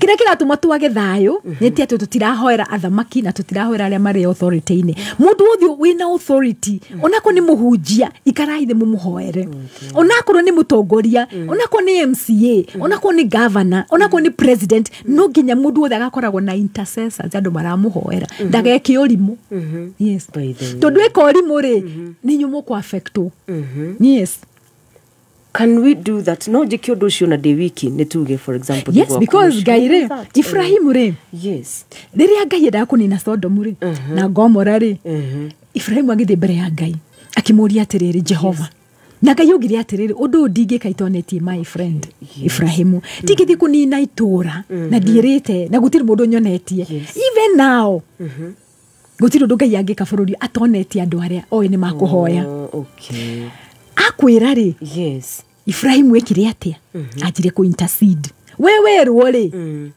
kĩrĩa kĩratũma twage thayũ nĩ atĩ tũtirahoera athamaki na tũtirahoera arĩa marĩ authority-inĩ mũndũ wothe wĩna authority onako nĩ mũhunjia ikarai thĩ mũmũhoere onako nĩ mũtongoria onako nĩ MCA onako nĩ governor onako nĩ president no nginya mũndũ wothe agakoragwo na intercessors andũ maramũhoera ndageke ũrimũ yes tondũ eka ũrimũ rĩ nĩ nyumo kwa affectwo yes. Can we do that? No jiki ũndũ ũcio na ndĩ wiki nĩ tuge for example yes because Ngai rĩ Ibrahimu rĩ yes rĩrĩa Ngai endaga kũnina Sodomu rĩ na Gomora rĩ Ibrahimu agĩthiĩ mbere ya Ngai akĩmũria atĩrĩrĩ Jehova na Ngai augire atĩrĩrĩ ũndũ ndingĩka itonetie my friend Ibrahimu tigĩthiĩ kũnina itũra na ndiĩrĩte na gũtirĩ mũndũ nyonetie even now gũtirĩ ũndũ Ngai angĩka bũrũri atonetie andũ arĩa oĩ nĩ makũhoya okay akwĩra rĩ yes Ibrahimu ekire atĩa anjire ku intercede wewe rwo rĩ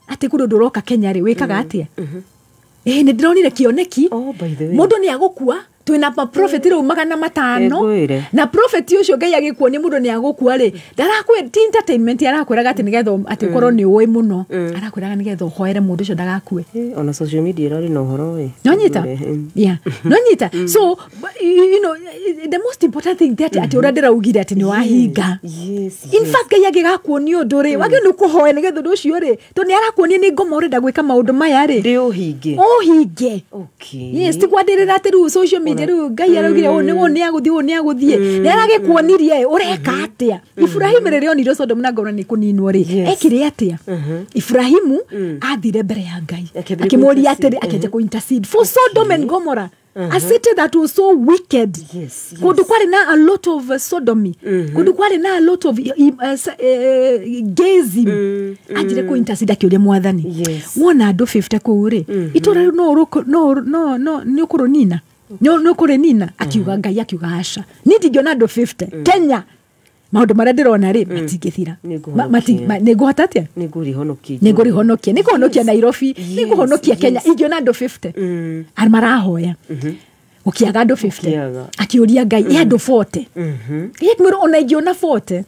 atĩ kũrĩ ũndũ ũroka Kenya rĩ wĩkaga atĩa nĩ ndĩronire kĩoneki mũndũ nĩ agũkua twina prophet ro magana matano na prophet ucio Ngai agikuonia mundu ni agukua ri ndarakwira entertainment arakwiraga ati nigetho ati korwo ni uwi muno arakwiraga nigetho hoere mundu ucio ndagakue ona social media rari no horo we nonyita nonyita so you know the most important thing that ati uradira ugire ati ni wahinga in fact Ngai agigakuonia undu ri wage ni kuhoya nigetho ndu ucio ri to ni arakuonia ni ngoma urenda gwika maundu maya ri ndi uhinge okay yes tikwadirira ati ru social media ru Ngai araugire ni aguthie ni aragikuonirie ureka atia Ibrahimu rĩrĩa onire Sodom na Gomora ni kuninwo ri ekire atia Ibrahimu athire mbere ya Ngai akimũria atĩrĩ akĩnja ku intercede for Sodom and Gomorrah a city that was so wicked kundu kwari na a lot of sodomy kundu kwari na a lot of gayism ajire ku intercede akĩuria mwathani wona andu 50 kuu ri itura no ni ukuronina no kurenina akiuga Ngai akiuga asha nindingiona andu 50 Kenya maundu maria ndirona ri matingithira niguhota atia niguhonokia Nairobi niguhonokia Kenya ingiona andu 50 marahoya ukiaga andu 50 akiuria Ngai andu 40 yekmiro ona ingiona 40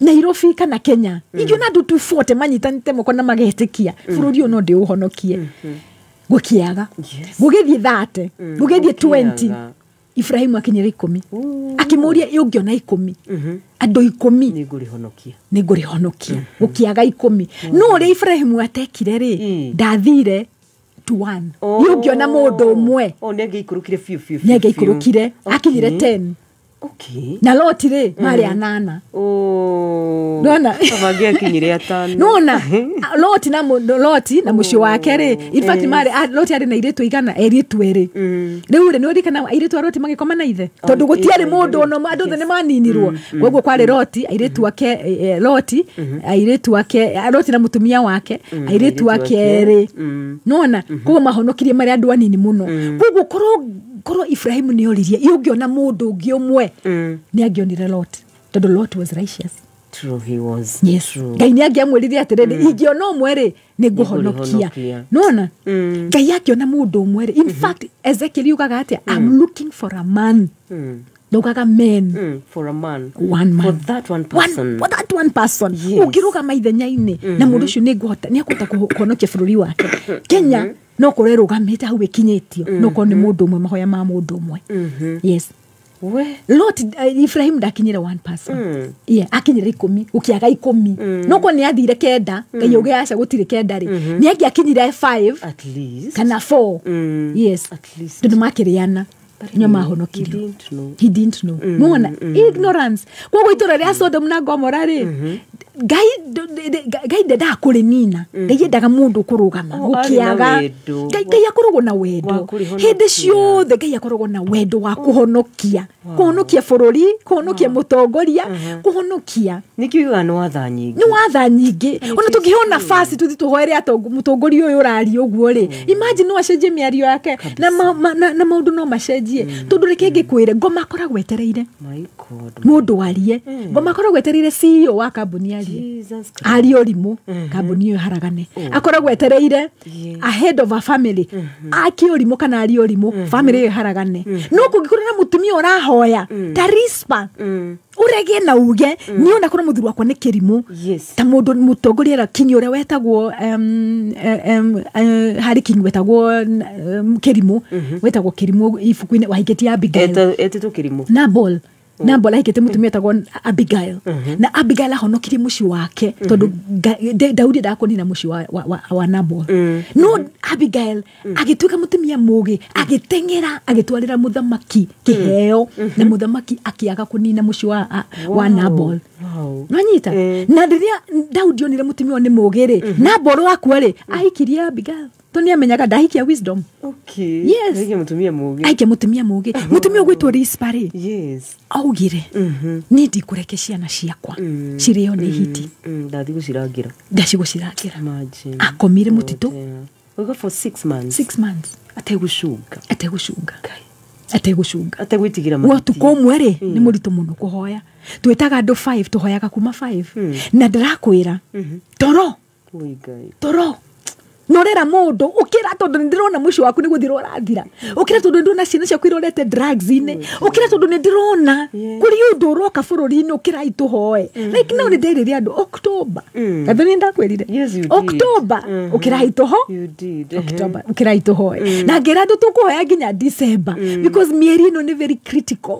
Nairobi kana Kenya ingiona andu 40 manyitanite moko na magetikia bururi uno ndi uhonokie gukiaga gugithie 30 gugithie 20 Ibrahimu akinyira 10 akimuria yongiona 10 andu 10 nigurihonokia gukiaga 10 no ri Ibrahimu atekire ri ndathire to 1 yongiona mundu umwe ngegikurukire akinyire 10 okay na Loti ri mari 8 nona abagia kinyire 5 nona Loti na mucio wake ri in fact mari Loti ari na iretu igana eritu eri riu ri nori kana iretu Loti magikoma na ithe tondu gutiari mundu no andu ne maninirwo koguo kwari Loti iretu wake Loti iretu wake Loti na mutumia wake iretu wake eri nona koguo mahonokirie mari andu anini muno koguo korwo Ibrahimu ni oririe yongiona mundu ungi umwe ni angionire Lot tondu Lot was righteous. True, he was. Yes. True. Ngai ni angiamwirire atiriri ingiona umwe ri ni nguhonokia nona Ngai akiona mundu umwe ri in fact Ezekiel yugaga atia I'm looking for a man ndogaga men for a man one man for that one person ukiruga maithenya-ini na mundu ucio ni nguhota ni akota kuhonokia bururi wake Kenya no kurerugamite hau ikinyitio no ko ni mundu umwe mahoya ma mundu umwe yes Lot Ibrahim ndakinyira one person akinyira 10 ukiaga 10 no ko ni athire kenda Ngai uge aca gutire kenda ri ni angiakinyira 5 at least kana 4 yes at least ndu makiriana nyama honokirio he didn't know mona ignorance kwa itura ria Sodom na Gomorrah ri Ngai ndenda kurinina Ngai endaga mundu kurugama gukiaga Ngai akoragwo na wendo hindi ciothe Ngai akoragwo na wendo wa kuhonokia bururi kuhonokia mutongoria kuhonokia nikiuga ni watha nyingi ona tungiona nafasi tuthi tuhoere atongo mutongoria uyu urari uguo ri imagine no acenjie miario yake na maundu no macenjie tondu reke ngikwire ngoma akoragwo etereire mundu warie ngoma akoragwo etereire CEO wa kambuni ari orimu kambuni iyo haragane akoragwo etereire ahead of a family aki orimu kana ari orimu family iyo haragane no kungikora na mutumia urahoya tarispa urege na uge ni ona kuna muthuru wakwa ni kirimu ta mundu mutongoria ra kinyi ure wetagwo hari kinyi wetagwo kirimu wetagwo kirimu ifuku-ini wahigetia Abigail eteto kirimu Nabal aikete mutumia tagwo Abigail na Abigail ahonokirie muci wake tondu Daudi ndakonina muci wa Nabal no Abigail agituika mutumia mugi agitengera agitwarira muthamaki kiheo na muthamaki akiaga kunina muci wa Nabal nanyita na ndiria Daudi onire mutumia ni mugiri Nabal wakwa ri aikirie Abigail toni amenyaga ndahikia wisdom yes aike mutumia mugi mutumia gwitwo Rispari yes augire nindi kureke ciana ciakwa cirio ni hiti ndathi gucirangira akomire mutitu uga for 6 months ategushuga ategwitigira watu komwere ni muritu muno kuhoya twetaga andu 5 tuhoyaga kuma 5 na ndirakwira toro norera mundu ukira tondu ndirona mwisho waku ni guthira urathira ukira tondu ndona ciana ciaku irorete drugs ine ukira tondu ndirona kuri undu uroka bururi-ini ukira ituhoe like now ni ndiriria andu October gathoni ndakwirire October ukira ituho October ukira ituhoe na ngira andu tukuhoya nginya December because mieri ino ni very critical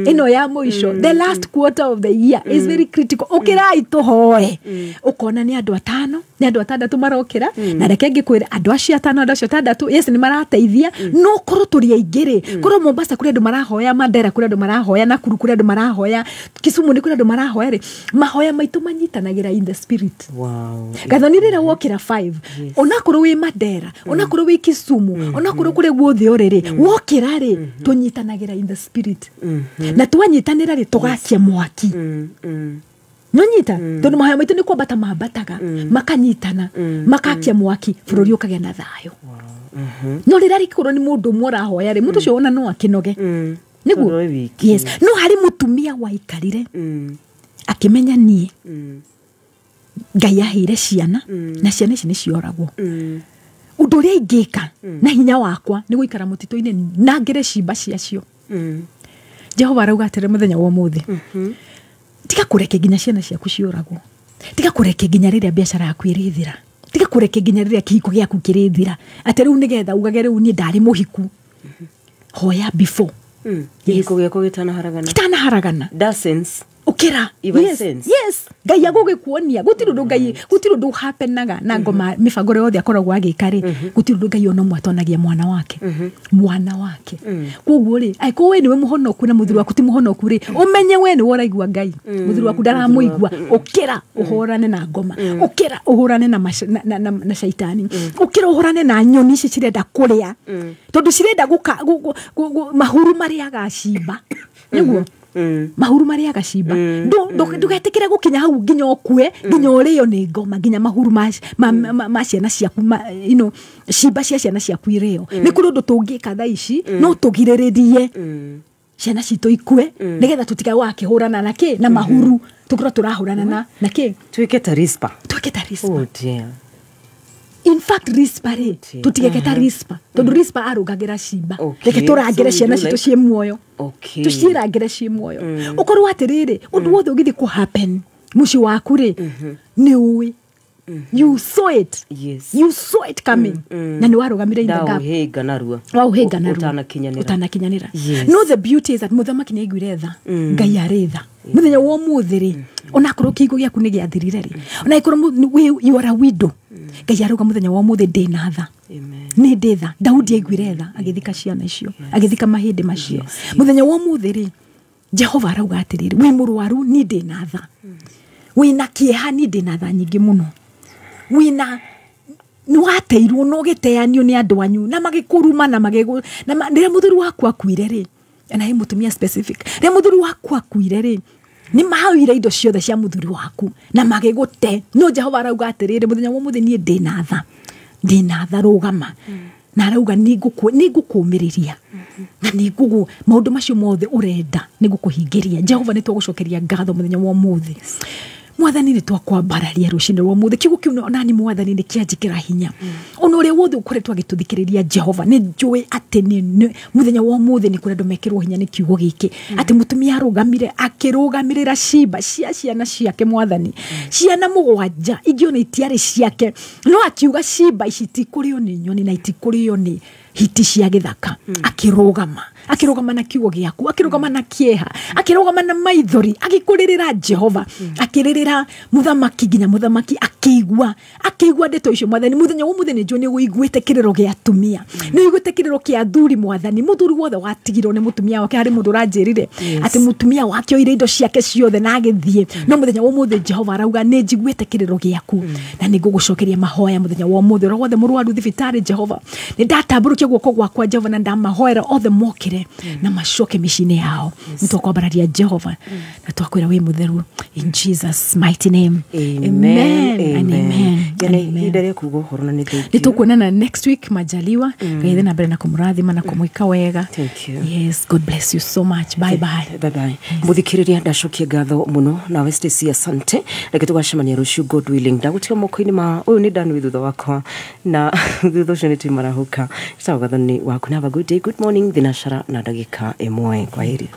ino ya mwisho the last quarter of the year is very critical ukira ituhoe ukona ni andu atano ni andu atandatu marokira na reke ngikwira andu acio atano andu acio atandatu yes ni marateithia no korwo turi aingire korwo Mombasa kuri andu marahoya Mandera kuri andu marahoya Nakuru kuri andu marahoya Kisumu ni kuri andu marahoya ri mahoya maitu manyitanagira in the spirit gathoni rira wokira 5 onakorwo wi Mandera onakorwo wi Kisumu onakorwo kuri guothe orere wokira ri tunyitanagira in the spirit na twanyitanira ri tugakia mwaki Nonyita tondu mahoya maitu ni kwambata mambataga makanyitana makakia mwaki bururi ukagea na thayo no rira rikorwo ni mundu mwe arahoya ri mundu cio ona no akinoge niguo yes no hari mutumia waikarire akimenya nie Ngai ahire ciana na ciana ici ni cioragwo undu ria ingika na hinya wakwa ni guikara mutito-ini na ngire cimba ciacio Jehova arauga atire muthenya wa umuthi tiga kureke nginya ciana ciaku cioragwo tiga kureke nginya riria biacara yaku irithira tiga kureke nginya riria kihiko giaku kirithira ati riu nigetha ugage riu ni ndari muhiku hoya before kihiko giaku gitana haragana dozens ukira yes Ngai agugikuonia gutiru ndu hapenaga na ngoma mibango yothe akoragwo agikari gutiru ndu Ngai ono mwatonagia mwana wake koguo ri aiko we niwe muhonoku na muthuri waku ti muhonoku ri umenye we ni woraigua Ngai muthuri waku ndaramuigua ukira uhorane na ngoma ukira uhorane na shaitani ukira uhorane na nyoni ici cirenda kuria tondu cirenda mahuru maria gacimba niguo mahuru maria gacimba ndugetikire gukinya hau nginya okue nginya urio ni ngoma nginya mahuru ma ciana ciaku cimba cia ciana ciaku irio ni kuri undu tungika thaa ici no tugiriririe ciana citu ikue nigetha tutiga wakihurana na ki na mahuru tukira turahurana na ki twike ta rispa oh dear in fact rispa ri tutigeketa rispa tondu rispa arugagira cimba reke turangire ciana citu cie muoyo tucirangire cie muoyo ukorwo atiriri undu wothe ugithi ku happen muci waku ri ni uwi you saw it coming na ni warugamire in the gap uhinga narua utanakinyanira no the beauty is that muthamaki ni aiguire tha Ngai aritha muthenya wa umuthi ri onakorwo kiigo giaku ni giathirire ri onakorwo you are a widow Ngai aruga muthenya wa umuthi ndina tha ni nditha Daudi aiguire tha agithika ciana icio agithika mahindi macio muthenya wa umuthi ri Jehova arauga atiriri wi murwaru ni ndina tha wina kieha ni ndina tha nyingi muno wina ni wateirwo no giteanio ni andu anyu na magikuruma na magego na ndire muthuri waku akuire ri na he mutumia specific ndire muthuri waku akuire ri ni mahawire indo ciothe cia muthuri waku na magegute no Jehova arauga atiriri muthenya wa muthi ni ndina tha rugama na arauga nigukumiriria na maundu macio mothe urenda nigukuhingiria Jehova ni twagucokeria ngatho muthenya wa muthi mwathani ni twakwambararia rucine rwa muthi kiugo kiu nani mwathani ni kianjikira hinya ono uri wothe ukoretwo agituthikiriria Jehova ni njui ati ni muthenya wa muthi ni kurendo mekirwo hinya ni kiugo giki ati mutumia arugamire akirugamirira cimba cia ciana ciake mwathani ciana mugwanja ingiona itiari ciake no akiuga cimba ici tikurio ni nyoni na itikurio ni hiti cia githaka akirugama na kiugo giaku akirugama na kieha akirugama na maithori agikuririra Jehova akiririra muthamaki ginya muthamaki akigwa ndeto icio mwathani muthenya wa muthenya njoni guiguite kiriro gia atumia ni guiguite kiriro kia athuri mwathani muthuri wothe watigirwo ni mutumia wake hari mundu ranjirire ati mutumia wake oire indo ciake ciothe na agithie no muthenya wa muthenya Jehova arauga ni njiguite kiriro giaku na ni ngugucokeria mahoya muthenya wa muthenya wothe murwaru thibitari Jehova ni ndatamburukia njokia guoko gwakwa Jehova na ndamahoera othe mokire na macoke micini yao nitwakwambararia Jehova na twakwira wi mutheru in Jesus mighty name. Amen and amen. Ndere kugo horona nitukuonana next week majaliwa gaithe na mbere na kumurathima na kumwika wega. Thank you. Yes, God bless you so much. Bye bye. Muthikiriria ndacokia ngatho muno na West asante reke tugacemania rucio God willing ndagutio moko-ini ma uyu ni Dan thutha wakwa na thutha ucio ni timarahuka sawa gathani waku. Have a good day, good morning, thinashara na ndagika 1 kwa heri.